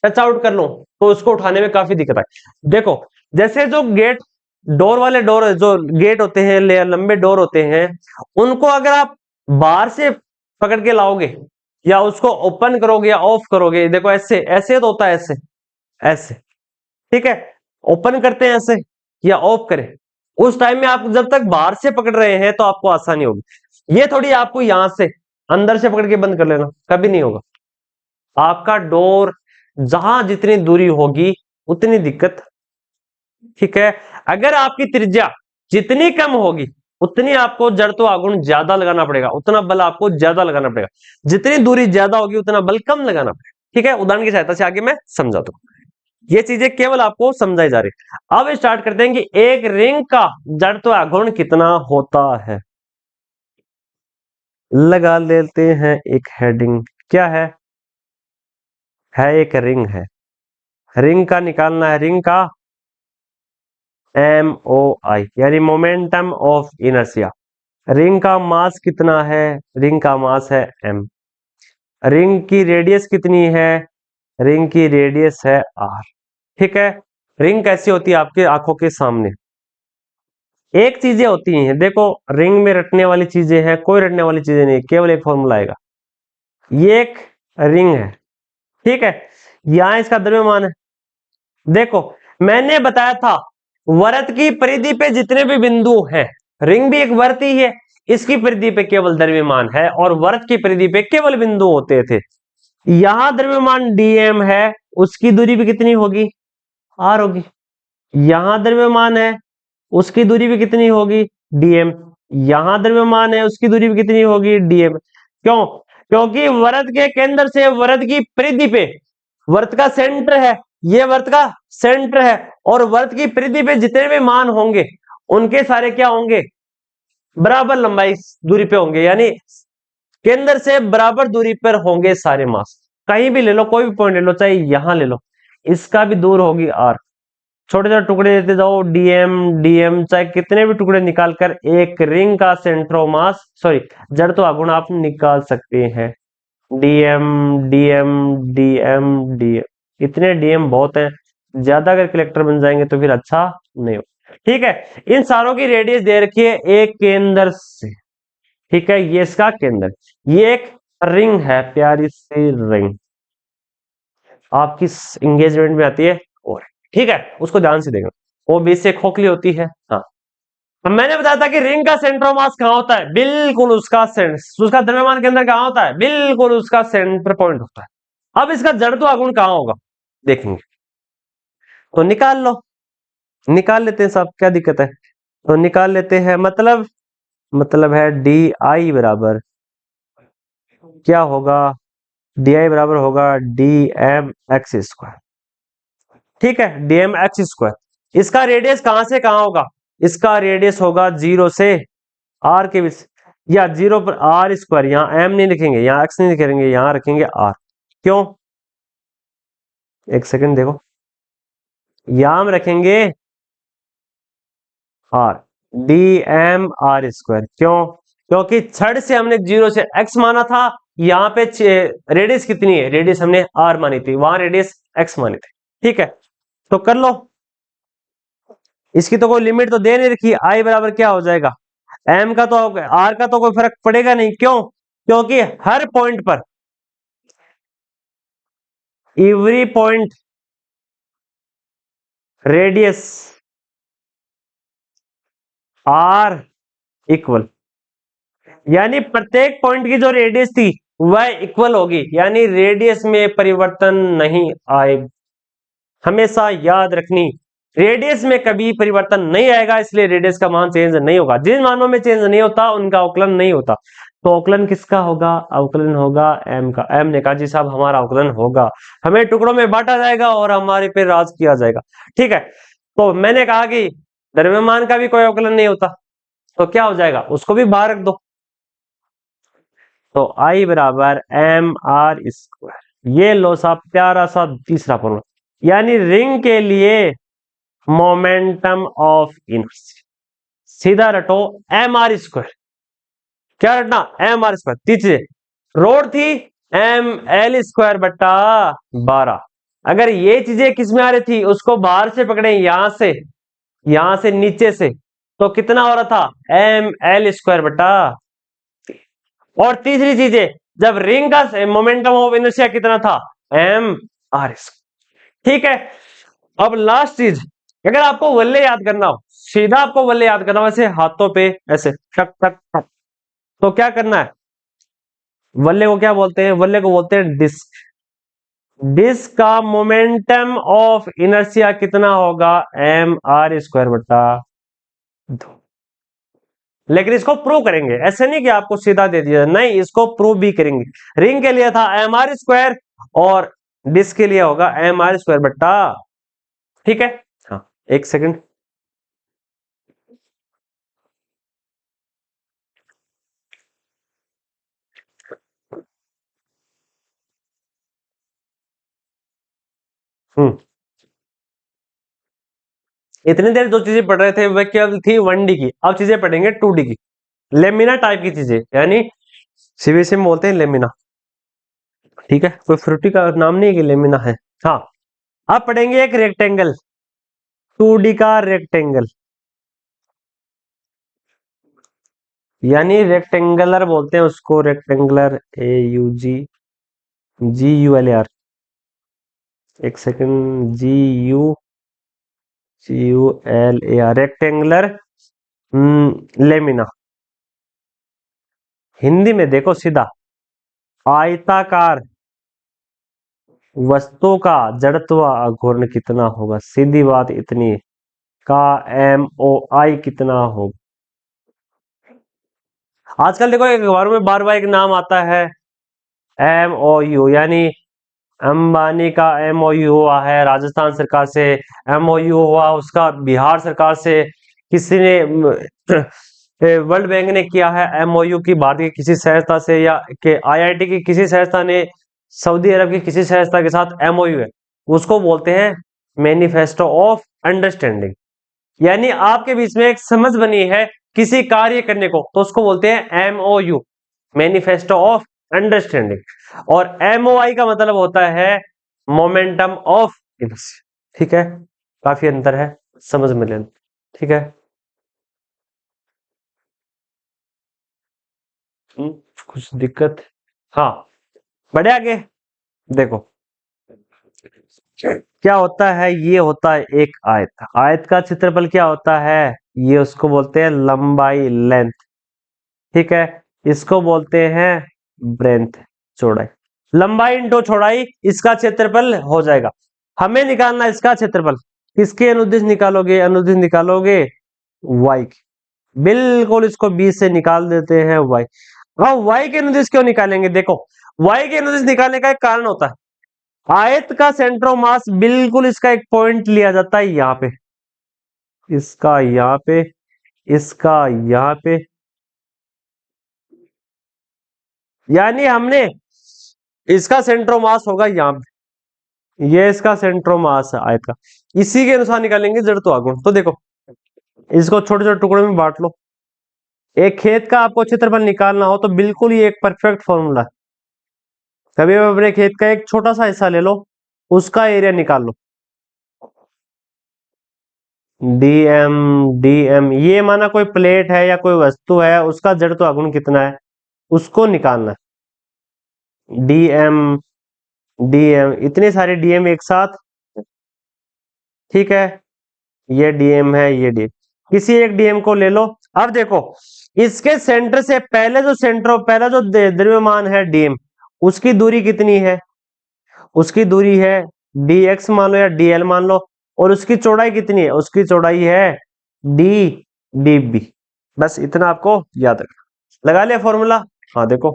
टच आउट कर लूं, तो उसको उठाने में काफी दिक्कत आए। देखो जैसे जो गेट डोर वाले डोर जो गेट होते हैं, लंबे डोर होते हैं, उनको अगर आप बाहर से पकड़ के लाओगे या उसको ओपन करोगे या ऑफ करोगे, देखो ऐसे ऐसे तो होता है, ऐसे ऐसे, ठीक है, ओपन करते हैं ऐसे या ऑफ करें, उस टाइम में आप जब तक बाहर से पकड़ रहे हैं तो आपको आसानी होगी। ये थोड़ी आपको यहां से अंदर से पकड़ के बंद कर लेना, कभी नहीं होगा। आपका डोर जहां जितनी दूरी होगी उतनी दिक्कत, ठीक है। अगर आपकी त्रिज्या जितनी कम होगी उतनी आपको जड़ तो आघूर्ण ज्यादा लगाना पड़ेगा, उतना बल आपको ज्यादा लगाना पड़ेगा, जितनी दूरी ज्यादा होगी उतना बल कम लगाना पड़ेगा, ठीक है। उदाहरण की सहायता से आगे मैं समझाता हूं, ये चीजें केवल आपको समझाई जा रही। अब स्टार्ट करते हैं कि एक रिंग का जड़ तो आघूर्ण कितना होता है। लगा लेते हैं एक हेडिंग, क्या है एक रिंग है, रिंग का निकालना है, रिंग का MOI यानी मोमेंटम ऑफ इनर्शिया। रिंग का मास कितना है? रिंग का मास है m। रिंग की रेडियस कितनी है? रिंग की रेडियस है r। ठीक है। रिंग कैसी होती है आपके आंखों के सामने? एक चीजें होती हैं, देखो रिंग में रटने वाली चीजें हैं, कोई रटने वाली चीजें नहीं, केवल एक फॉर्मूला आएगा। ये एक रिंग है, ठीक है। यहां इसका द्रव्यमान है। देखो मैंने बताया था वृत्त की परिधि पे जितने भी बिंदु हैं, रिंग भी एक वृत्त ही है, इसकी परिधि पे केवल द्रव्यमान है और वृत्त की परिधि पे केवल बिंदु होते थे। यहां द्रव्यमान dm है, उसकी दूरी भी कितनी होगी? r होगी। यहां द्रव्यमान है, उसकी दूरी भी कितनी होगी? dm। यहां द्रव्यमान है, उसकी दूरी भी कितनी होगी? dm। क्यों? क्योंकि वृत्त के केंद्र से वृत्त की परिधि पे, वृत्त का सेंटर है, ये वृत्त का सेंटर है, और वृत्त की परिधि पे जितने भी मान होंगे उनके सारे क्या होंगे? बराबर लंबाई दूरी पे होंगे, यानी केंद्र से बराबर दूरी पर होंगे सारे मास। कहीं भी ले लो, कोई भी पॉइंट ले लो, चाहे यहां ले लो, इसका भी दूर होगी r। छोटे छोटे टुकड़े देते जाओ, डीएम डीएम, चाहे कितने भी टुकड़े निकालकर एक रिंग का सेंट्रोमास, सॉरी जड़त्व आघूर्ण आप निकाल सकते हैं। डीएम डीएम डीएम डीएम, इतने डीएम बहुत हैं, ज्यादा अगर कलेक्टर बन जाएंगे तो फिर अच्छा नहीं हो। ठीक है। इन सारों की रेडियस दे रखी है एक केंद्र से। ठीक है, ये इसका केंद्र, ये एक रिंग है, प्यारी सी रिंग, आपकी एंगेजमेंट में आती है। और ठीक है, उसको ध्यान से देखना, वो बीच से खोखली होती है। हाँ, अब मैंने बताया था कि रिंग का सेंटर ऑफ मास कहां होता है? बिल्कुल उसका उसका द्रव्यमान के अंदर कहां होता है? बिल्कुल उसका सेंटर पॉइंट होता है। अब इसका जड़त्व आघूर्ण कहां होगा देखेंगे, तो निकाल लो, निकाल लेते हैं साहब, क्या दिक्कत है? तो निकाल लेते हैं, मतलब है डी आई बराबर क्या होगा? डी आई बराबर होगा डी एम एक्स स्क्वायर। ठीक है, डी एम एक्स स्क्वायर। इसका रेडियस कहां से कहां होगा? इसका रेडियस होगा 0 से आर के बीच, या 0 पर आर स्क्वायर, यहाँ एम नहीं लिखेंगे, यहाँ एक्स नहीं लिखेंगे, यहाँ रखेंगे आर। क्यों? एक सेकंड देखो, यहाँ हम रखेंगे R, D M are square. क्यों? क्योंकि छड़ से हमने 0 से एक्स माना था, यहाँ पे रेडियस कितनी है? रेडियस हमने आर मानी थी, वहां रेडियस एक्स मानी थी। ठीक है, तो कर लो। इसकी तो कोई लिमिट तो दे नहीं रखी, आई बराबर क्या हो जाएगा? एम का तो, आर का तो कोई फर्क पड़ेगा नहीं। क्यों? क्योंकि हर पॉइंट पर, every point radius R equal, यानी प्रत्येक पॉइंट की जो रेडियस थी वह इक्वल होगी, यानी रेडियस में परिवर्तन नहीं आएगा। हमेशा याद रखनी, रेडियस में कभी परिवर्तन नहीं आएगा, इसलिए रेडियस का मान चेंज नहीं होगा। जिन मानों में चेंज नहीं होता उनका अवकलन नहीं होता। तो अवकलन किसका होगा? अवकलन होगा m का। m ने कहा जी साहब हमारा अवकलन होगा, हमें टुकड़ों में बांटा जाएगा और हमारे पे राज किया जाएगा। ठीक है, तो मैंने कहा कि द्रव्यमान का भी कोई अवकलन नहीं होता, तो क्या हो जाएगा? उसको भी बाहर रख दो। तो I बराबर एम आर स्क्वायर। ये लो साहब प्यारा सा तीसरा फॉर्मूला, यानी रिंग के लिए मोमेंटम ऑफ इनर्शिया, सीधा रटो एम आर स्क्वायर। क्या रटना? M are square. तीसरे रोड थी एम एल स्क्वायर बट्टा 12। अगर ये चीजें किस में आ रही थी, उसको बाहर से पकड़े, यहां से नीचे से, तो कितना हो रहा था? एम एल स्क्वायर बट्टा। और तीसरी चीजें, जब रिंग का मोमेंटम ऑफ इनर्शिया कितना था? M are square. ठीक है, अब लास्ट चीज, अगर आपको वल्ले याद करना हो, सीधा आपको वल्ले याद करना हो, ऐसे हाथों पे ऐसे टक टक टक, तो क्या करना है? वल्ले को क्या बोलते हैं? वल्ले को बोलते हैं डिस्क। डिस्क का मोमेंटम ऑफ इनर्शिया कितना होगा? एम आर स्क्वायर बटा 2। लेकिन इसको प्रूव करेंगे, ऐसे नहीं कि आपको सीधा दे दिया, नहीं, इसको प्रूव भी करेंगे। रिंग के लिए था एम आर स्क्वायर और डिस्क के लिए होगा एम आर स्क्वायर बट्टा। ठीक है, हाँ, एक सेकंड। हम्म, इतनी देर जो चीजें पढ़ रहे थे वह केवल थी 1D की, अब चीजें पढ़ेंगे 2D की, लेमिना टाइप की चीजें, यानी सीबीएसई में बोलते हैं लेमिना। ठीक है, कोई फ्रूटी का नाम नहीं है कि लेमिना है। हाँ, अब पढ़ेंगे एक रेक्टेंगल, 2D का रेक्टेंगल, यानी रेक्टेंगुलर बोलते हैं उसको, रेक्टेंगुलर, AUGGULAR, एक second, GUGULAR, rectangular lamina. Hindi में देखो सीधा, आयताकार वस्तु का जड़त्व घूर्ण कितना होगा, सीधी बात इतनी का MOI कितना होगा। आजकल देखो एक अखबारों में बार बार एक नाम आता है MOU, यानी अंबानी का MOU हुआ है राजस्थान सरकार से, MOU हुआ उसका बिहार सरकार से, किसी ने वर्ल्ड बैंक ने किया है MOU की भारत की किसी संस्था से, या के IIT की किसी संस्था ने सऊदी अरब की किसी संस्था के साथ MOU है, उसको बोलते हैं मैनिफेस्टो ऑफ अंडरस्टैंडिंग। यानी आपके बीच में एक समझ बनी है किसी कार्य करने को, तो उसको बोलते हैं MOU, मैनिफेस्टो ऑफ अंडरस्टैंडिंग। और MOI का मतलब होता है मोमेंटम ऑफ इनर्शिया। ठीक है, काफी अंतर है, समझ में लेना। ठीक है, कुछ दिक्कत? हाँ, बढ़े आगे। देखो क्या होता है, ये होता है एक आयत, आयत का क्षेत्रफल क्या होता है, ये उसको बोलते हैं लंबाई, लेंथ। ठीक है, इसको बोलते हैं ब्रेंथ, चौड़ाई। लंबाई इंटू चौड़ाई, इसका क्षेत्रफल हो जाएगा। हमें निकालना इसका क्षेत्रफल, किसके अनुदिश निकालोगे, अनुदिश निकालोगे y की, बिल्कुल इसको 20 से निकाल देते हैं y। अब y के अनुदिश क्यों निकालेंगे, देखो y के अनुदिश निकालने का एक कारण होता है, आयत का सेंट्रोमास बिल्कुल इसका एक पॉइंट लिया जाता है यहाँ पे, इसका यहाँ पे, इसका यहाँ पे, यानी हमने इसका सेंट्रोमास होगा यहाँ पे, ये इसका सेंट्रोमास है आयत का, इसी के अनुसार निकालेंगे जड़त्व आघूर्ण। तो देखो इसको छोटे छोटे टुकड़ों में बांट लो। एक खेत का आपको क्षेत्रफल निकालना हो तो बिल्कुल ये एक परफेक्ट फॉर्मूला है। कभी अपने खेत का एक छोटा सा हिस्सा ले लो, उसका एरिया निकाल लो, DM, DM, ये माना कोई प्लेट है या कोई वस्तु है, उसका जड़त्व आघूर्ण कितना है उसको निकालना है। DM, DM, इतने सारे DM एक साथ। ठीक है, ये DM है, ये DM, किसी एक DM को ले लो। अब देखो इसके सेंटर से पहले जो पहला जो द्रव्यमान है DM, उसकी दूरी कितनी है, उसकी दूरी है dx मान लो या dl मान लो, और उसकी चौड़ाई कितनी है, उसकी चौड़ाई है db। बस इतना आपको याद रखना, लगा लिया फॉर्मूला। हाँ देखो,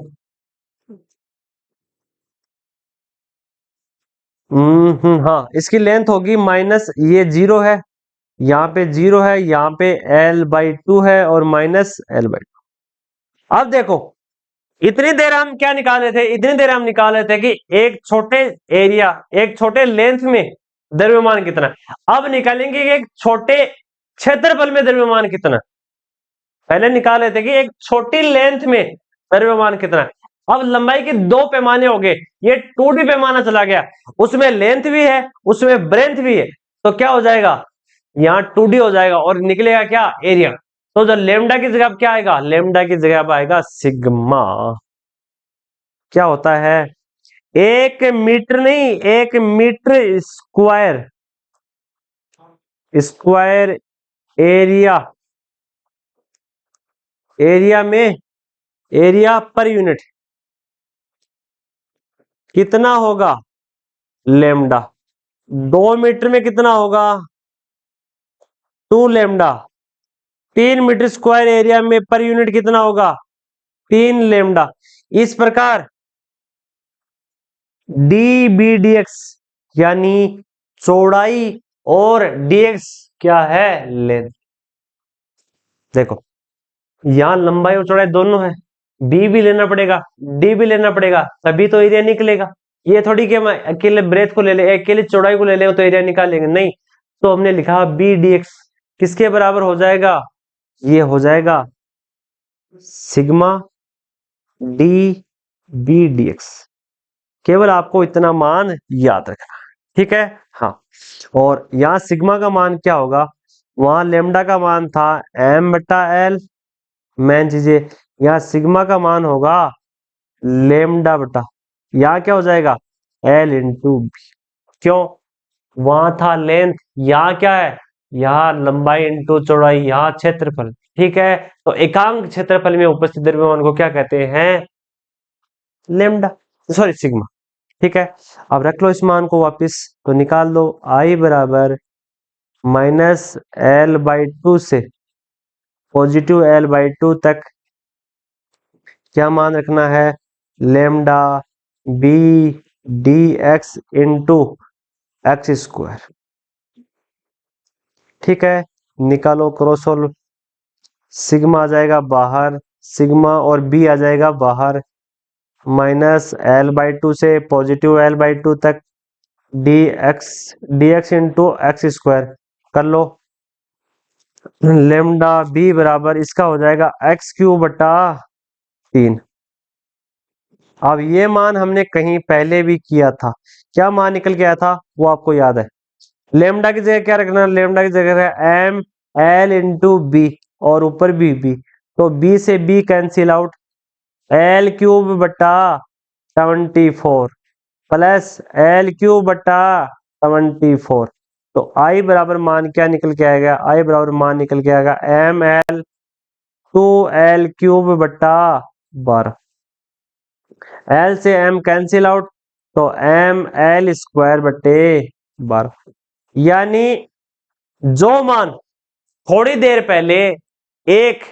हाँ, इसकी लेंथ होगी माइनस, ये 0 है, यहाँ पे 0 है, यहाँ पे L/2 है, और माइनस L/2। अब देखो इतनी देर हम क्या निकाल रहे थे, इतनी देर हम निकाल रहे थे कि एक छोटे एरिया, एक छोटे लेंथ में द्रव्यमान कितना है। अब निकालेंगे कि एक छोटे क्षेत्रफल में द्रव्यमान कितना है। पहले निकाल रहे थे कि एक छोटी लेंथ में द्रव्यमान कितना है। अब लंबाई के दो पैमाने हो गए, ये 2D पैमाना चला गया, उसमें लेंथ भी है उसमें ब्रेंथ भी है, तो क्या हो जाएगा, यहाँ 2D हो जाएगा, और निकलेगा क्या, एरिया। तो जो लेमडा की जगह क्या आएगा, लेमडा की जगह पर आएगा सिग्मा। क्या होता है, 1 मीटर नहीं, 1 metre square, square area, area में, एरिया पर यूनिट कितना होगा, लेमडा। 2 मीटर में कितना होगा, 2 लेमडा। 3 मीटर स्क्वायर एरिया में पर यूनिट कितना होगा, 3 लेमडा। इस प्रकार dbdx, यानी चौड़ाई, और dx क्या है, लेंथ। देखो यहां लंबाई और चौड़ाई दोनों है, b भी लेना पड़ेगा, d भी लेना पड़ेगा, तभी तो एरिया निकलेगा। ये थोड़ी कि हम अकेले ब्रेथ को ले ले, अकेले चौड़ाई को ले ले तो एरिया निकालेंगे, नहीं। तो हमने लिखा बी डी एक्स किसके बराबर हो जाएगा, ये हो जाएगा sigma D B D X. केवल आपको इतना मान याद रखना, ठीक है। हाँ, और यहाँ सिग्मा का मान क्या होगा, वहां लेमडा का मान था एम बटा एल, मेन चीजें यहाँ सिग्मा का मान होगा लेमडा बटा, यहाँ क्या हो जाएगा एल इंटू बी। क्यों, वहां था लेंथ, यहाँ क्या है, यहाँ लंबाई इंटू चौड़ाई, यहाँ क्षेत्रफल, ठीक है। तो एकांक क्षेत्रफल में उपस्थित द्रव्यमान को क्या कहते हैं, लेमडा, सॉरी सिग्मा, ठीक है। अब रख लो इस मान को वापिस, तो निकाल दो आई बराबर -L/2 से +L/2 तक क्या मान रखना है, lambda B D X into x square, ठीक है। निकालो क्रॉस सोल्व, सिग्मा आ जाएगा बाहर, सिग्मा और बी आ जाएगा बाहर, -L/2 से +L/2 तक D X into x square कर लो। लेमडा बी बराबर इसका हो जाएगा x³/3। अब ये मान हमने कहीं पहले भी किया था, क्या मान निकल के आया था वो आपको याद है। लेमडा की जगह क्या रखना, लेमडा की जगह है एम एल इंटू बी और ऊपर भी बी, तो बी से B cancel out, L³/74 plus L³/74, तो आई बराबर मान क्या निकल के आएगा, आई बराबर मान निकल के आएगा ML 2L³/12, L से M कैंसिल आउट, तो ML²/12, यानी जो मान थोड़ी देर पहले एक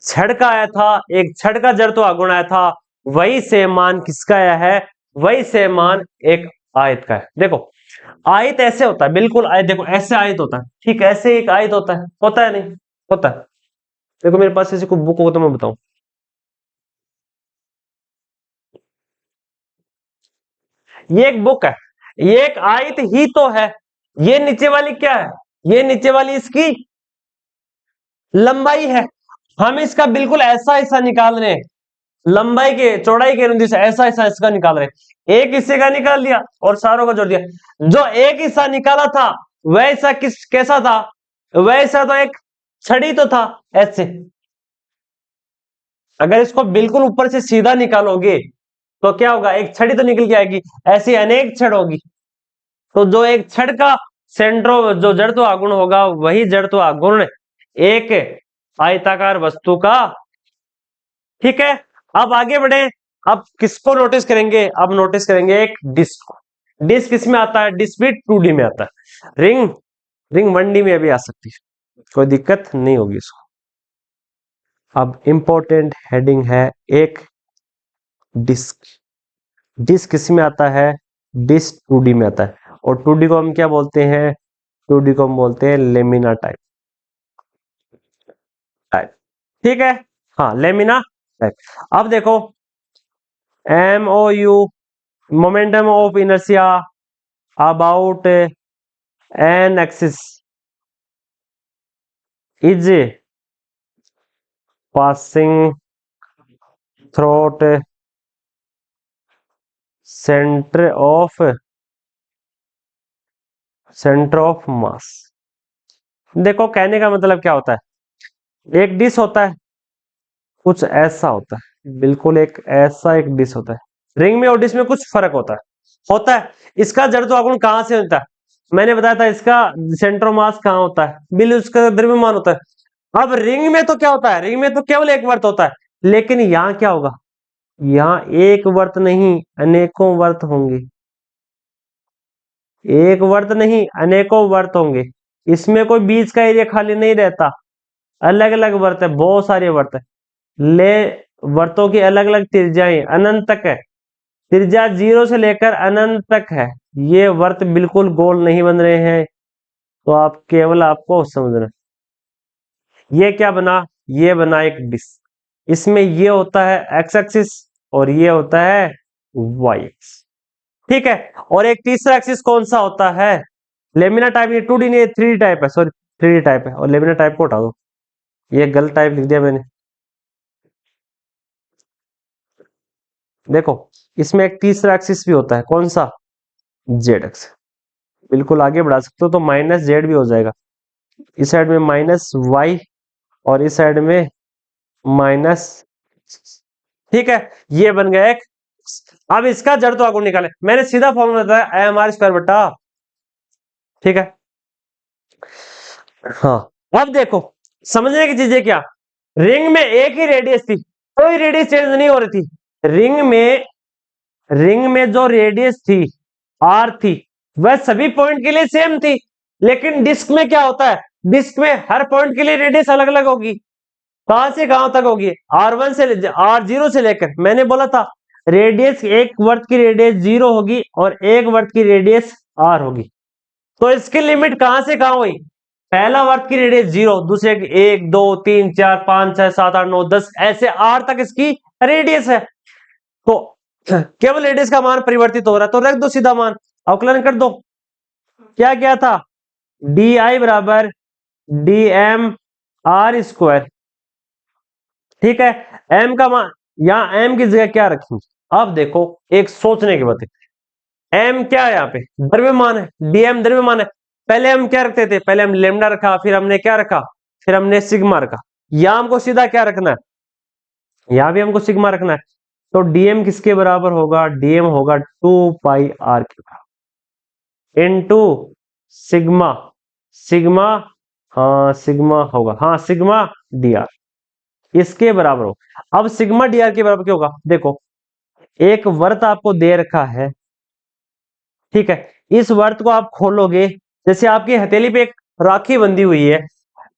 छड़ का आया था, एक छड़ का जड़ तो आगुण आया था, वही से मान किसका आया है, वही से मान एक आयत का है। देखो आयत ऐसे होता है, बिल्कुल आयत, देखो ऐसे आयत होता है, ठीक ऐसे एक आयत होता है नहीं होता है। देखो मेरे पास ऐसी कोई बुक हो तो मैं बताऊं, ये एक बुक है, ये एक आयत ही तो है। ये नीचे वाली क्या है, ये नीचे वाली इसकी लंबाई है। हम इसका बिल्कुल ऐसा हिस्सा निकाल रहे हैं, लंबाई के चौड़ाई के अनुदिश ऐसा हिस्सा इसका निकाल रहे हैं। एक हिस्से का निकाल दिया और सारों का जोड़ दिया, जो एक हिस्सा निकाला था वह हिस्सा किस कैसा था, वह हिस्सा तो एक छड़ी तो था ऐसे। अगर इसको बिल्कुल ऊपर से सीधा निकालोगे तो क्या होगा, एक छड़ी तो निकल के आएगी, ऐसी अनेक छड़ होगी। तो जो एक छड़ का सेंट्रो जो जड़ तो आगुण होगा वही जड़ तो आगुण एक आयताकार वस्तु का, ठीक है। अब आगे बढ़े, अब किसको नोटिस करेंगे, अब नोटिस करेंगे एक डिस्क को। डिस्क किसमें आता है, डिस्क भी 2D में आता है, रिंग रिंग 1D में भी आ सकती है, कोई दिक्कत नहीं होगी इसको। अब इंपॉर्टेंट हेडिंग है एक डिस्क, डिस्क किसमें आता है, डिस्क 2D में आता है, और 2D को हम क्या बोलते हैं, 2D को हम बोलते हैं लेमिना टाइप, ठीक है। हाँ लेमिना टाइप। अब देखो MOU momentum of inertia about an axis is passing throat centre of mass. देखो कहने का मतलब क्या होता है, एक डिश होता है, कुछ ऐसा होता है, बिल्कुल एक ऐसा एक डिश होता है, रिंग में और डिश में कुछ फर्क होता है। इसका जड़ तो आगुण कहां से होता है, मैंने बताया था इसका सेंटर ऑफ मास कहां होता है, बिल्कुल उसका द्रव्यमान होता है। अब रिंग में तो क्या होता है, रिंग में तो केवल एक वर्त होता है, लेकिन यहाँ क्या होगा, यहाँ एक वर्त नहीं अनेकों वर्त होंगे, एक वर्त नहीं अनेकों वर्त होंगे, इसमें कोई बीच का एरिया खाली नहीं रहता, अलग अलग वर्त है, बहुत सारे वर्त है, ले वर्तों की अलग अलग त्रिज्याएं अनंत तक है, त्रिज्या 0 से लेकर अनंत तक है, ये वर्त बिल्कुल गोल नहीं बन रहे हैं, तो आप केवल आपको समझना, ये क्या बना, ये बना एक डिस्क, इसमें ये होता है एक्स एक्सिस और ये होता है वाई एक्सिस, ठीक है। और एक तीसरा एक्सिस कौन सा होता है, लेमिना टाइप नहीं, 2D नहीं, 3D टाइप है, सॉरी 3D टाइप है, और लेमिना टाइप को हटा दो, ये गलत टाइप लिख दिया मैंने। देखो इसमें एक तीसरा एक्सिस भी होता है, कौन सा? Z x. बिल्कुल आगे बढ़ा सकते हो तो माइनस जेड भी हो जाएगा, इस साइड में माइनस वाई और इस साइड में माइनस, ठीक है, ये बन गया एक। अब इसका जड़ तो आगे निकाले, मैंने सीधा फॉर्मूला बताया एम आर स्क्वायर बटा, ठीक है। हाँ, अब देखो समझने की चीजें क्या, रिंग में एक ही रेडियस थी, कोई रेडियस चेंज नहीं हो रही थी। रिंग में जो रेडियस थी आर थी, वह सभी पॉइंट के लिए सेम थी। लेकिन डिस्क में क्या होता है, डिस्क में हर पॉइंट के लिए रेडियस अलग अलग होगी। कहां से कहां तक होगी? R1 से R0 से लेकर, मैंने बोला था रेडियस, एक वर्त की रेडियस 0 होगी और एक वर्त की रेडियस R होगी। तो इसकी लिमिट कहां से कहां हुई? पहला वर्त की रेडियस 0, दूसरे की 1 2 3 4 5 6 7 8 9 10, ऐसे R तक इसकी रेडियस है। तो केवल रेडियस का मान परिवर्तित हो रहा है, तो रख दो सीधा मान, अवकलन कर दो। क्या क्या था? डी आई बराबर डी एम आर स्क्वायर, ठीक है। एम का मान, यहां एम की जगह क्या रखेंगे? अब देखो एक सोचने की बात है, एम क्या है यहाँ पे? द्रव्यमान है, डीएम द्रव्यमान है। पहले हम क्या रखते थे? पहले हम लेमडा रखा, फिर हमने क्या रखा? फिर हमने सिग्मा रखा। यहां हमको सीधा क्या रखना है? यहां भी हमको सिग्मा रखना है। तो डीएम किसके बराबर होगा? डीएम होगा 2 पाई आर के बराबर इनटू सिग्मा, सिग्मा, हाँ सिग्मा होगा, हाँ सिग्मा डी आर, इसके बराबर हो। अब सिग्मा डी आर के बराबर क्या होगा? देखो एक वर्त आपको दे रखा है, ठीक है, इस वर्त को आप खोलोगे, जैसे आपकी हथेली पे एक राखी बंधी हुई है,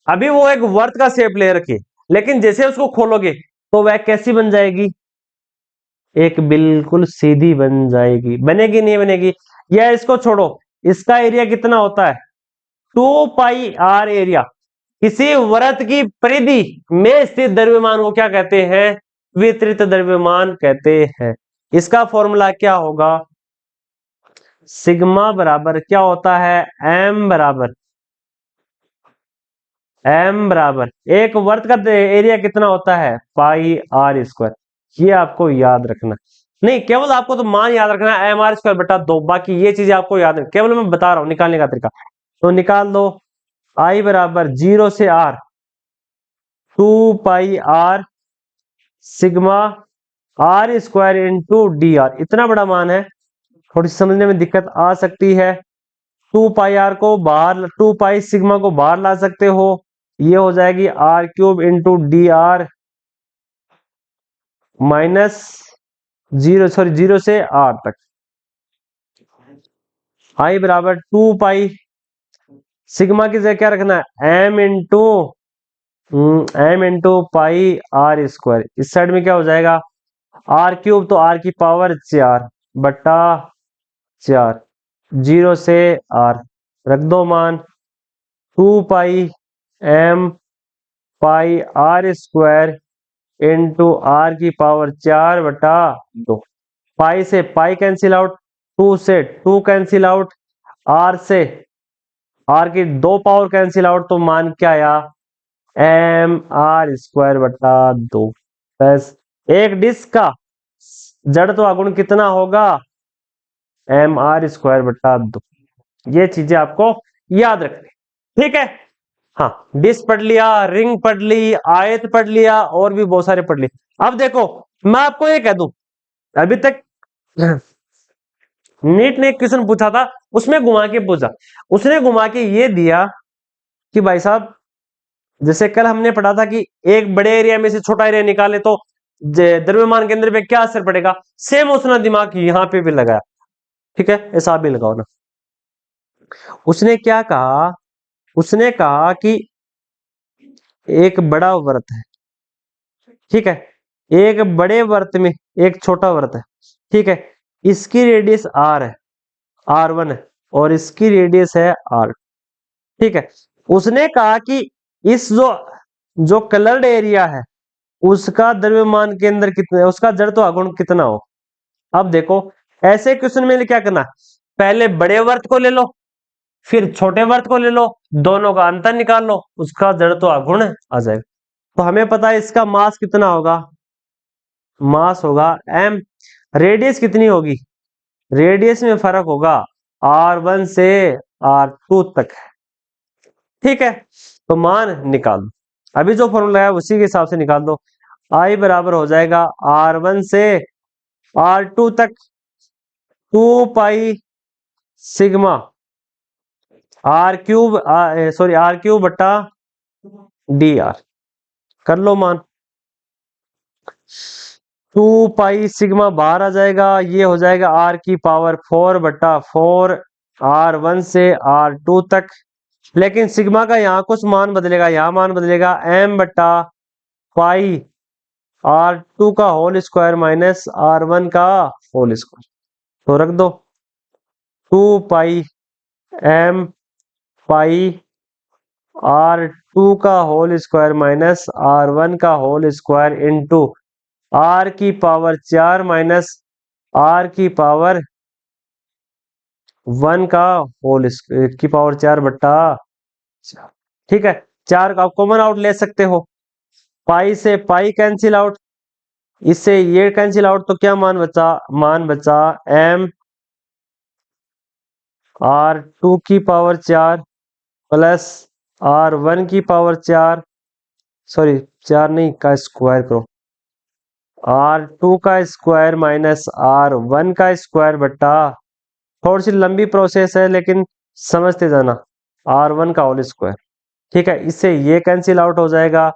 अभी वो एक वर्त का शेप ले रखी है, लेकिन जैसे उसको खोलोगे तो वह कैसी बन जाएगी? एक बिल्कुल सीधी बन जाएगी। बनेगी नहीं बनेगी? या इसको छोड़ो, इसका एरिया कितना होता है? 2 पाई आर एरिया। किसी वृत्त की परिधि में स्थित द्रव्यमान को क्या कहते हैं? वितरित द्रव्यमान कहते हैं। इसका फॉर्मूला क्या होगा? सिग्मा बराबर क्या होता है? एम बराबर एक वर्त का एरिया कितना होता है? पाई आर स्क्वायर। ये आपको याद रखना, नहीं केवल आपको तो मान याद रखना है, एम आर स्क्वायर बटा 2, बाकी ये चीजें आपको याद रखना, केवल मैं बता रहा हूं निकालने का तरीका। तो निकाल दो, आई बराबर 0 से R 2 pi R sigma R square into D R, इतना बड़ा मान है, थोड़ी समझने में दिक्कत आ सकती है। 2 पाई आर को बाहर, 2 पाई सिग्मा को बाहर ला सकते हो, ये हो जाएगी R³ into D are minus 0, sorry 0 से R तक। आई बराबर 2 पाई, सिग्मा की जगह क्या रखना है? M into pi R square, इस साइड में क्या हो जाएगा? R³ तो R की पावर 4 बटा 4, 0 से R, रख दो मान 2 पाई m पाई R² इंटू R की पावर 4 बटा 2। पाई से पाई कैंसिल आउट, 2 से 2 कैंसिल आउट, R से R की 2 पावर कैंसिल आउट, तो मान क्या आया? mr² बटा 2 प्लस एक डिस्क का जड़ तो आगुण कितना होगा? mr² बटा 2। ये चीजें आपको याद रखनी, ठीक है। हाँ, डिस्क पढ़ लिया, रिंग पढ़ ली, आयत पढ़ लिया, और भी बहुत सारे पढ़ ली। अब देखो मैं आपको ये कह दूं, अभी तक नीट ने एक क्वेश्चन पूछा था, उसमें घुमा के पूछा, उसने घुमा के ये दिया कि भाई साहब जैसे कल हमने पढ़ा था कि एक बड़े एरिया में से छोटा एरिया निकाले तो द्रव्यमान केंद्र पे क्या असर पड़ेगा, सेम उसने दिमाग यहाँ पे भी लगाया, ठीक है, ऐसा आप भी लगाओ ना। उसने क्या कहा? उसने कहा कि एक बड़ा व्रत है, ठीक है, एक बड़े व्रत में एक छोटा व्रत है, ठीक है, इसकी रेडियस R है, R1 है, और इसकी रेडियस है R, ठीक है। उसने कहा कि इस जो जो कलर्ड एरिया है उसका द्रव्यमान के अंदर कितना है, उसका जड़ तो आघूर्ण कितना हो। अब देखो ऐसे क्वेश्चन में क्या करना, पहले बड़े वर्त को ले लो, फिर छोटे वर्त को ले लो, दोनों का अंतर निकाल लो, उसका जड़त्व आघूर्ण आ जाएगा। तो हमें पता है इसका मास कितना होगा, मास होगा m। रेडियस कितनी होगी, रेडियस में फर्क होगा r1 से r2 तक, ठीक है। तो मान निकाल दो, अभी जो फॉर्मूला है उसी के हिसाब से निकाल दो। I बराबर हो जाएगा r1 से r2 तक 2 pi sigma R cube, sorry R cube बट्टा डी आर, कर लो मान। 2 पाई सिग्मा बाहर आ जाएगा, ये हो जाएगा r की पावर 4 बट्टा 4 r1 से r2 तक। लेकिन सिग्मा का यहाँ कुछ मान बदलेगा, यहाँ मान बदलेगा m बट्टा पाई r2 का होल स्क्वायर माइनस r1 का होल स्क्वायर, तो रख दो 2 पाई m पाई r2 का होल स्क्वायर माइनस r1 का होल स्क्वायर इंटू r की पावर 4 माइनस r की पावर 1 का होल की पावर 4 बट्टा 4, ठीक है। 4 का आप कॉमन आउट ले सकते हो, पाई से पाई कैंसिल आउट, इससे ये कैंसिल आउट, तो क्या मान बचा, मान बचा m r2 की पावर 4 प्लस r1 की पावर 4, सॉरी 4 नहीं का स्क्वायर करो, r2 का स्क्वायर माइनस r1 का स्क्वायर बट्टा, थोड़ी सी लंबी प्रोसेस है लेकिन समझते जाना, r1 का होल स्क्वायर, ठीक है। इससे ये कैंसिल आउट हो जाएगा,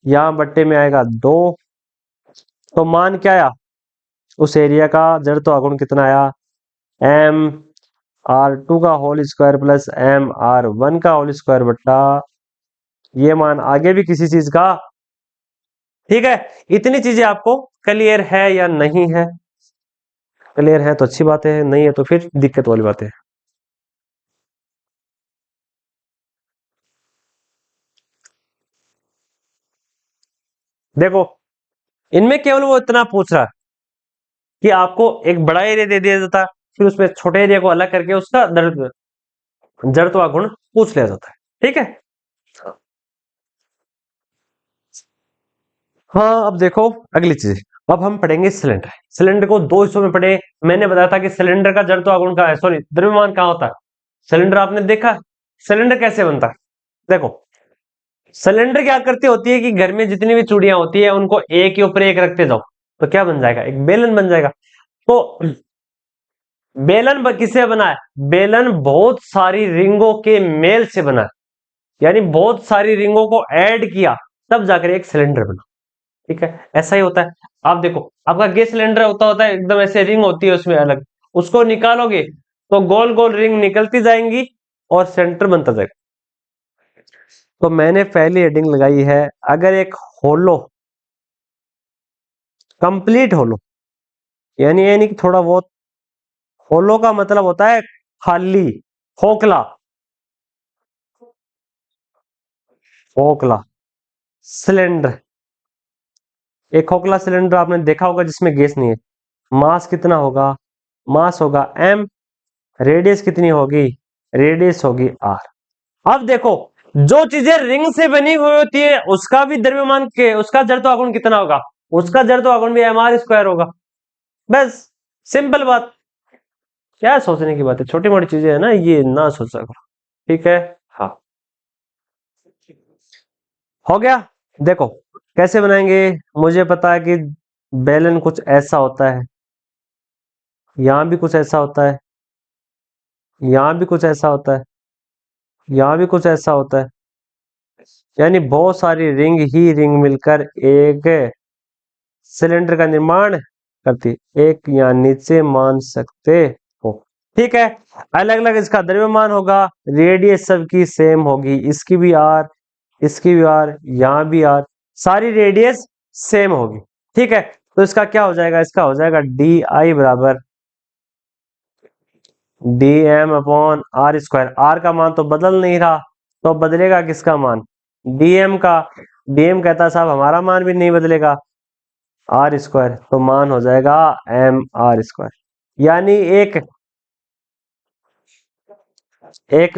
यहाँ बट्टे में आएगा 2, तो मान क्या आया, उस एरिया का जड़त्व आघूर्ण कितना आया, m r2 का whole square plus m r1 का होल स्क्वायर बट्टा, ये मान आगे भी किसी चीज का, ठीक है। इतनी चीजें आपको क्लियर है या नहीं है, क्लियर है तो अच्छी बात है, नहीं है तो फिर दिक्कत वाली बात है। देखो इनमें केवल वो इतना पूछ रहा है कि आपको एक बड़ा एरिया दे दिया जाता है, फिर उसमें छोटे एरिया को अलग करके उसका जड़त्व आघूर्ण पूछ लिया जाता है, ठीक है। हाँ अब देखो अगली चीज, अब हम पढ़ेंगे सिलेंडर। सिलेंडर को दो हिस्सों में पढ़े, मैंने बताया था कि सिलेंडर का जड़त्व आघूर्ण का है, सॉरी द्रव्यमान कहाँ होता है, सिलेंडर आपने देखा, सिलेंडर कैसे बनता है, देखो सिलेंडर क्या करती होती है कि घर में जितनी भी चूड़ियां होती है उनको एक के ऊपर एक रखते जाओ, तो क्या बन जाएगा, एक बेलन बन जाएगा। तो बेलन किससे बना है, बेलन बहुत सारी रिंगों के मेल से बना है, यानी बहुत सारी रिंगों को ऐड किया तब जाकर एक सिलेंडर बना, ठीक है। ऐसा ही होता है, आप देखो आपका गैस सिलेंडर होता होता है एकदम ऐसे रिंग होती है उसमें अलग, उसको निकालोगे तो गोल गोल रिंग निकलती जाएंगी और सेंटर बनता जाएगा। तो मैंने पहली हेडिंग लगाई है, अगर एक होलो, कंप्लीट होलो, यानी कि थोड़ा बहुत, होलो का मतलब होता है खाली, खोखला, खोखला सिलेंडर, एक खोखला सिलेंडर आपने देखा होगा जिसमें गैस नहीं है, मास कितना होगा, मास होगा m, रेडियस कितनी होगी, रेडियस होगी r। अब देखो जो चीजें रिंग से बनी हुई होती है उसका भी द्रव्यमान के, उसका जड़त्व आघूर्ण कितना होगा, उसका जड़त्व आघूर्ण भी mr स्क्वायर होगा, बस सिंपल बात, क्या सोचने की बात है, छोटी मोटी चीजें है ना, ये ना सोचा करो, ठीक है। हाँ हो गया, देखो कैसे बनाएंगे, मुझे पता है कि बेलन कुछ ऐसा होता है, यहां भी कुछ ऐसा होता है, यहां भी कुछ ऐसा होता है, यहां भी कुछ ऐसा होता है, यानी बहुत सारी रिंग ही रिंग मिलकर एक सिलेंडर का निर्माण करती है, एक यहाँ नीचे मान सकते हो, ठीक है। अलग अलग इसका द्रव्यमान होगा, रेडियस सबकी सेम होगी, इसकी भी आर, इसकी भी आर, यहाँ भी आर, सारी रेडियस सेम होगी, ठीक है। तो इसका क्या हो जाएगा, इसका हो जाएगा डी आई बराबर D M upon R square, R का मान तो बदल नहीं रहा, तो बदलेगा किसका मान, डीएम का, डीएम कहता है साहब हमारा मान भी नहीं बदलेगा, आर स्क्वायर, तो मान हो जाएगा एम आर स्क्वायर, यानी एक एक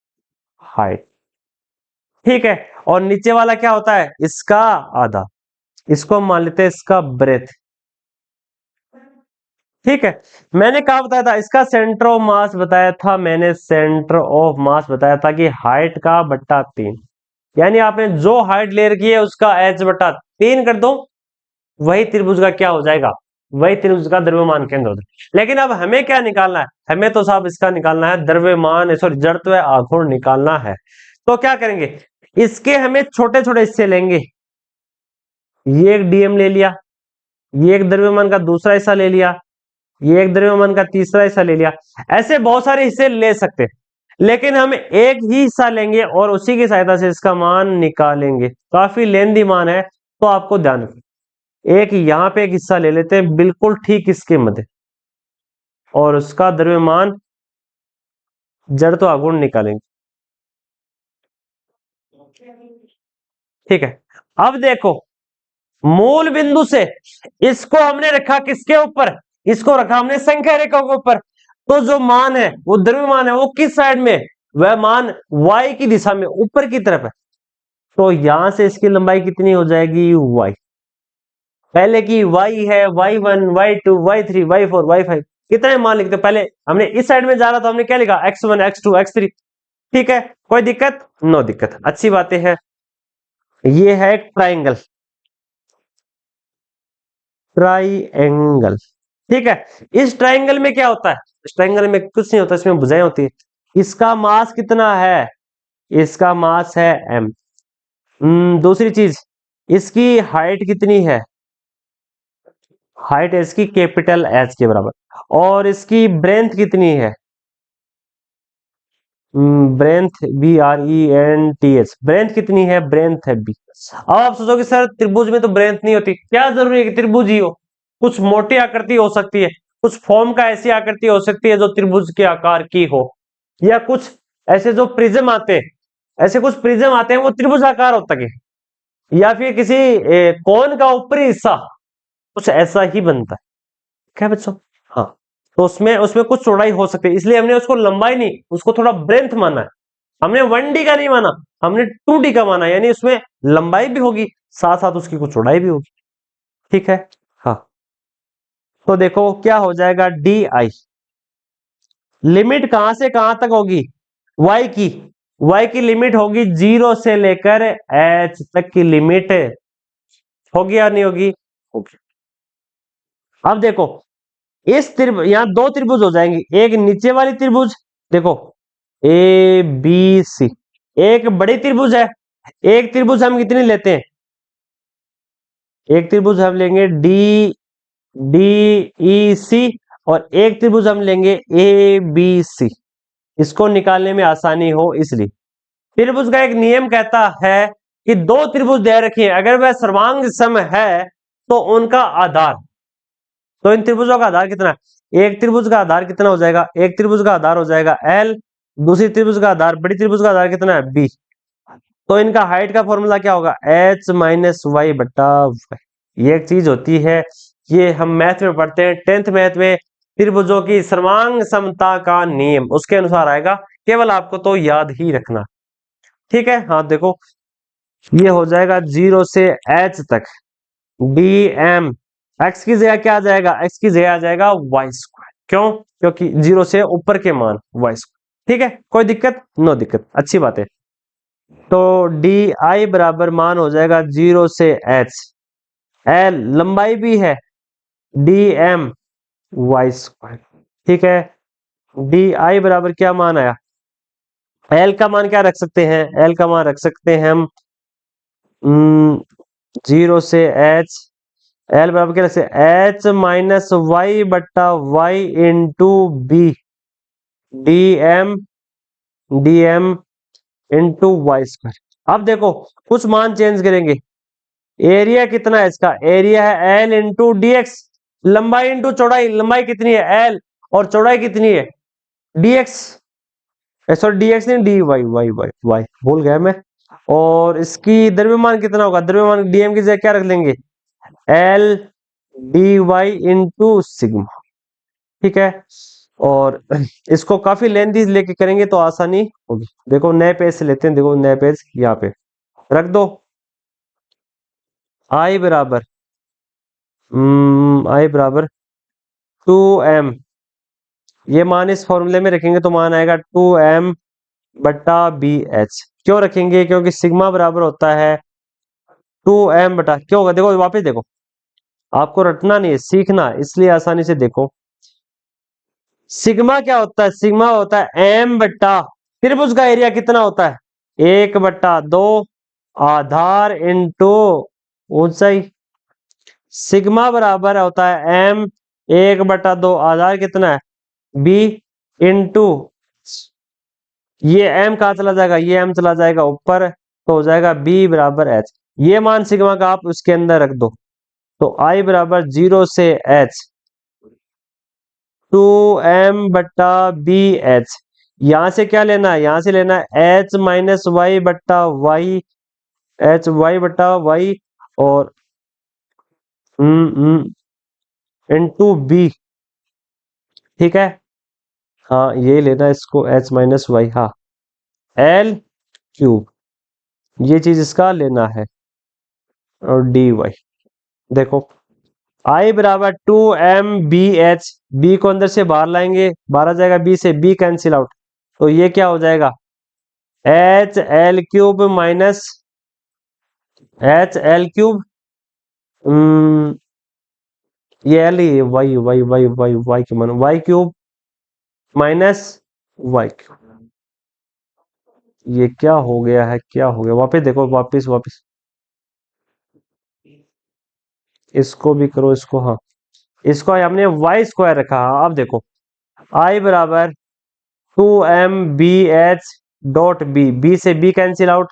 हाइट, ठीक है। और नीचे वाला क्या होता है, इसका आधा, इसको हम मान लेते हैं इसका ब्रेथ, ठीक है। मैंने कहा बताया था, इसका सेंटर ऑफ मास बताया था, मैंने सेंटर ऑफ मास बताया था कि हाइट का बट्टा 3, यानी आपने जो हाइट ले रखी है उसका h बट्टा 3 कर दो, वही त्रिभुज का क्या हो जाएगा, वही त्रिभुज का द्रव्यमान केंद्र होता है। लेकिन अब हमें क्या निकालना है, हमें तो साहब इसका निकालना है द्रव्यमान, सॉरी जड़त्व आघूर्ण निकालना है। तो क्या करेंगे, इसके हमें छोटे छोटे हिस्से लेंगे, ये एक डीएम ले लिया, ये एक द्रव्यमान का दूसरा हिस्सा ले लिया, ये एक द्रव्यमान का तीसरा हिस्सा ले लिया, ऐसे बहुत सारे हिस्से ले सकते हैं। लेकिन हम एक ही हिस्सा लेंगे और उसी की सहायता से इसका मान निकालेंगे, काफी लेंदी मान है, तो आपको ध्यान रखना। एक यहां पे एक हिस्सा ले लेते हैं बिल्कुल ठीक इसके मध्य, और उसका द्रव्यमान जड़त्व आघूर्ण निकालेंगे, ठीक है। अब देखो, मूल बिंदु से इसको हमने रखा किसके ऊपर, इसको रखा हमने संख्या रेखा के ऊपर, तो जो मान है वो द्रव्यमान है वो किस साइड में, वह मान y की दिशा में ऊपर की तरफ है। तो यहां से इसकी लंबाई कितनी हो जाएगी, y, पहले की y है y1 y2 y3 y4 y5, कितने मान लिखते, पहले हमने इस साइड में जा रहा था, हमने क्या लिखा x1 x2 x3, ठीक है। कोई दिक्कत, नो दिक्कत, अच्छी बातें हैं। ये है एक ट्राइंगल, ट्राइएंगल, ठीक है। इस ट्राइंगल में क्या होता है, इस ट्राइंगल में कुछ नहीं होता, इसमें भुजाएं होती है। इसका मास कितना है, इसका मास है m। दूसरी चीज, इसकी हाइट कितनी है, हाइट है इसकी कैपिटल H के बराबर, और इसकी ब्रेंथ कितनी है, ब्रेंथ BRENTH, ब्रेंथ कितनी है, ब्रेंथ है B। अब आप सोचोगे सर त्रिभुज में तो ब्रेंथ नहीं होती, क्या जरूरी है कि त्रिभुज ही हो, कुछ मोटी आकृति हो सकती है, कुछ फॉर्म का ऐसी आकृति हो सकती है जो त्रिभुज के आकार की हो, या कुछ ऐसे जो प्रिज्म आते हैं, ऐसे कुछ प्रिज्म आते हैं वो त्रिभुज आकार होता है, या फिर किसी कोन का ऊपरी हिस्सा कुछ ऐसा ही बनता है, क्या बच्चों, हाँ। तो उसमें उसमें कुछ चौड़ाई हो सकती है, इसलिए हमने उसको लंबाई नहीं, उसको थोड़ा ब्रेंथ माना है। हमने 1D का नहीं माना, हमने 2D का माना, यानी उसमें लंबाई भी होगी साथ साथ उसकी कुछ चौड़ाई भी होगी, ठीक है, हाँ। तो देखो क्या हो जाएगा, DI, लिमिट कहां से कहां तक होगी, y की लिमिट होगी 0 से लेकर h तक की लिमिट होगी या नहीं होगी, होगी। अब देखो, इस त्रिभुज, यहां दो त्रिभुज हो जाएंगे, एक नीचे वाली त्रिभुज, देखो ABC, एक बड़ी त्रिभुज है, एक त्रिभुज हम कितनी लेते हैं, एक त्रिभुज हम लेंगे DEC, और एक त्रिभुज हम लेंगे ABC, इसको निकालने में आसानी हो इसलिए। त्रिभुज का एक नियम कहता है कि दो त्रिभुज दे रखे हैं, अगर वह सर्वांग सम है तो उनका आधार, तो इन त्रिभुजों का आधार कितना है, एक त्रिभुज का आधार कितना हो जाएगा, एक त्रिभुज का आधार हो जाएगा L, दूसरी त्रिभुज का आधार, बड़ी त्रिभुज का आधार कितना है B, तो इनका हाइट का फॉर्मूला क्या होगा, h माइनस वाई बट्टा y। ये एक चीज होती है, ये हम मैथ में पढ़ते हैं 10th मैथ में, त्रिभुजों की सर्वांग समता का नियम उसके अनुसार आएगा, केवल आपको तो याद ही रखना, ठीक है। हाँ देखो, ये हो जाएगा 0 से h तक dm, x की जगह क्या आ जाएगा, x की जगह आ जाएगा y स्क्वायर, क्यों, क्योंकि 0 से ऊपर के मान y स्क्वायर, ठीक है। कोई दिक्कत, नो दिक्कत, अच्छी बात है। तो DI बराबर मान हो जाएगा 0 से h, L लंबाई भी है, DM y स्क्वायर, ठीक है। DI बराबर क्या मान आया, L का मान क्या रख सकते हैं, L का मान रख सकते हैं हम 0 से h, L बराबर क्या रख सकते हैं, h माइनस वाई बट्टा y into B, DM into Y square. अब देखो कुछ मान चेंज करेंगे, एरिया कितना है इसका, एरिया है L इंटू DX, लंबाई इंटू चौड़ाई, लंबाई कितनी है L और चौड़ाई कितनी है DX, सॉरी DX नहीं dy भूल गया मैं। और इसकी द्रव्यमान कितना होगा, द्रव्यमान DM की जगह क्या रख लेंगे, L dy इंटू सिग्मा, ठीक है। और इसको काफी लेंथी लेके करेंगे तो आसानी होगी। देखो नए पेज से लेते हैं, देखो नए पेज यहाँ पे रख दो। आई बराबर आई बराबर 2m, ये मान इस फॉर्मूले में रखेंगे तो मान आएगा 2m बट्टा बी एच। क्यों रखेंगे? क्योंकि सिग्मा बराबर होता है 2m बटा, क्यों होगा देखो वापस देखो, आपको रटना नहीं है सीखना, इसलिए आसानी से देखो। सिग्मा क्या होता है? सिग्मा होता है m बट्टा त्रिभुज का एरिया कितना होता है? 1/2 आधार इंटू ऊंचाई। सिग्मा बराबर होता है m 1/2 आधार कितना है b इंटू, ये m कहा चला जाएगा, ये m चला जाएगा ऊपर तो हो जाएगा b बराबर h। ये मान सिग्मा का आप उसके अंदर रख दो तो I बराबर 0 से h 2m बट्टा बी एच। यहां से क्या लेना है? यहां से लेना है h माइनस वाई बट्टा वाई, एच वाई बट्टा वाई और इंटू बी। ठीक है, हाँ ये लेना है इसको h माइनस वाई, हाँ एल क्यूब, ये चीज इसका लेना है और डी वाई। देखो I बराबर 2m/bh, b को अंदर से बाहर लाएंगे, बाहर आ जाएगा b से, b कैंसिल आउट तो ये क्या हो जाएगा h l cube minus h l cube, ये एल ही y y y y y के मान y cube minus y cube. ये क्या हो गया है, क्या हो गया? वापस देखो, वापस वापस इसको भी करो, इसको, हाँ इसको हमने वाई स्क्वायर रखा। हाँ अब देखो I बराबर 2m/bh डॉट बी से b कैंसिल आउट,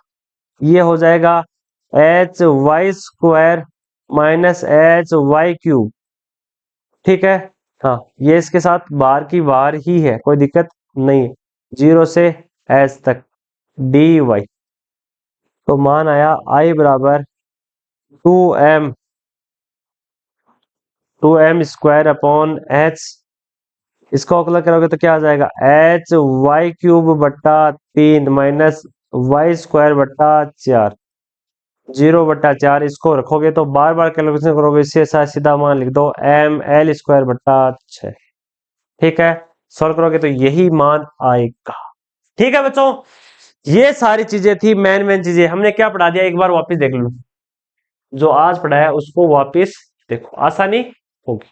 ये हो जाएगा H Y square minus H Y cube. ठीक है, हाँ ये इसके साथ बाहर की बाहर ही है, कोई दिक्कत नहीं है, 0 से h तक डी वाई। तो मान आया I बराबर 2m स्क्वायर अपॉन h, इसको अगला करोगे तो क्या आ जाएगा एच वाई क्यूब बट्टा 3 माइनस वाई स्क्वायर बट्टा 4, 0/4। इसको रखोगे तो बार बार कैलकुलेशन करोगे, इससे सीधा मान लिख दो m l स्क्वायर बट्टा 6। ठीक है, सॉल्व करोगे तो यही मान आएगा। ठीक है बच्चों, ये सारी चीजें थी मेन मेन चीजें। हमने क्या पढ़ा दिया एक बार वापस देख लो, जो आज पढ़ाया उसको वापस देखो, आसानी होगी।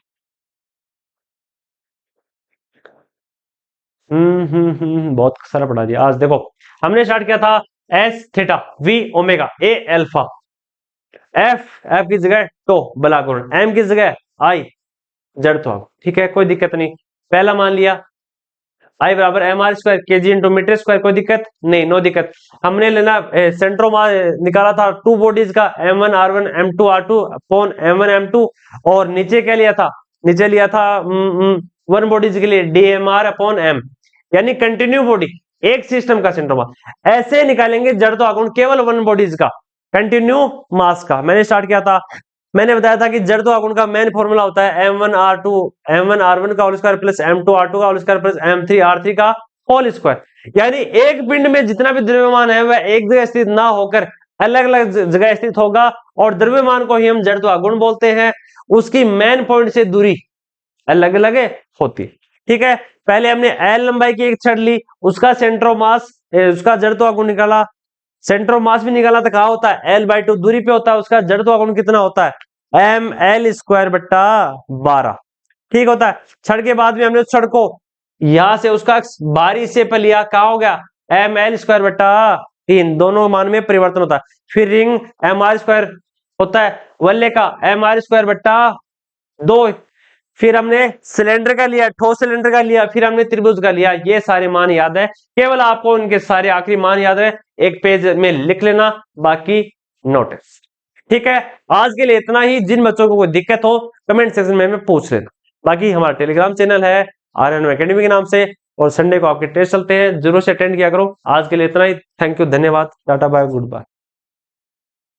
बहुत सारा पढ़ा दिया आज। देखो हमने स्टार्ट किया था S theta V omega A alpha, F की जगह तो बलागुण, एम की जगह आई जड़त्व। ठीक है, कोई दिक्कत नहीं। पहला मान लिया आई बराबर एम आर स्क्वायर के जी इंटू मीटर स्क्वायर, कोई दिक्कत नहीं, नो दिक्कत। हमने लेना सेंट्रोमास निकाला था टू बॉडीज का, m1 r1 m2 r2 upon m1 m2, और नीचे क्या लिया था? नीचे लिया था वन बॉडीज के लिए dmr अपॉन m, यानी कंटिन्यू बॉडी एक सिस्टम का सेंट्रोमास। ऐसे निकालेंगे जड़त्व आघूर्ण केवल वन बॉडीज का, कंटिन्यू मास का। मैंने स्टार्ट किया था, मैंने बताया था कि जड़त्व आघूर्ण का मेन फॉर्मूला होता है m1 r1 का whole square plus m2 r2 का whole square plus m3 r3 का होल स्क्वायर। यानी एक पिंड में जितना भी द्रव्यमान है वह एक जगह स्थित ना होकर अलग अलग जगह स्थित होगा, और द्रव्यमान को ही हम जड़त्व आघूर्ण बोलते हैं। उसकी मेन पॉइंट से दूरी अलग अलग होती है। ठीक है, पहले हमने एल लंबाई की एक छड़ ली, उसका सेंट्रोमास, उसका जड़त्व आघूर्ण निकाला, सेंट्रोमास भी निकाला तो कहा होता है L/2 दूरी पे होता है, उसका जड़त्व आघूर्ण कितना होता है एम एल स्क्वायर बट्टा 12। ठीक होता है। छड़ के बाद में हमने छड़ को यहां से उसका बाहरी से पर लिया, कहा हो गया एम एल स्क्वायर बट्टा 3, दोनों मान में परिवर्तन होता है। फिर रिंग एम आर स्क्वायर होता है, वल्ले का एम आर स्क्वायर बट्टा 2। फिर हमने सिलेंडर का लिया, ठोस सिलेंडर का लिया, फिर हमने त्रिभुज का लिया। ये सारे मान याद है, केवल आपको इनके सारे आखिरी मान याद है, एक पेज में लिख लेना, बाकी नोटिस। ठीक है, आज के लिए इतना ही। जिन बच्चों को कोई दिक्कत हो कमेंट सेक्शन में पूछ लेना। बाकी हमारा टेलीग्राम चैनल है आर्यन एकेडमी के नाम से, और संडे को आपके टेस्ट चलते हैं, जरूर से अटेंड किया करो। आज के लिए इतना ही, थैंक यू, धन्यवाद, टाटा बाय, गुड बाय।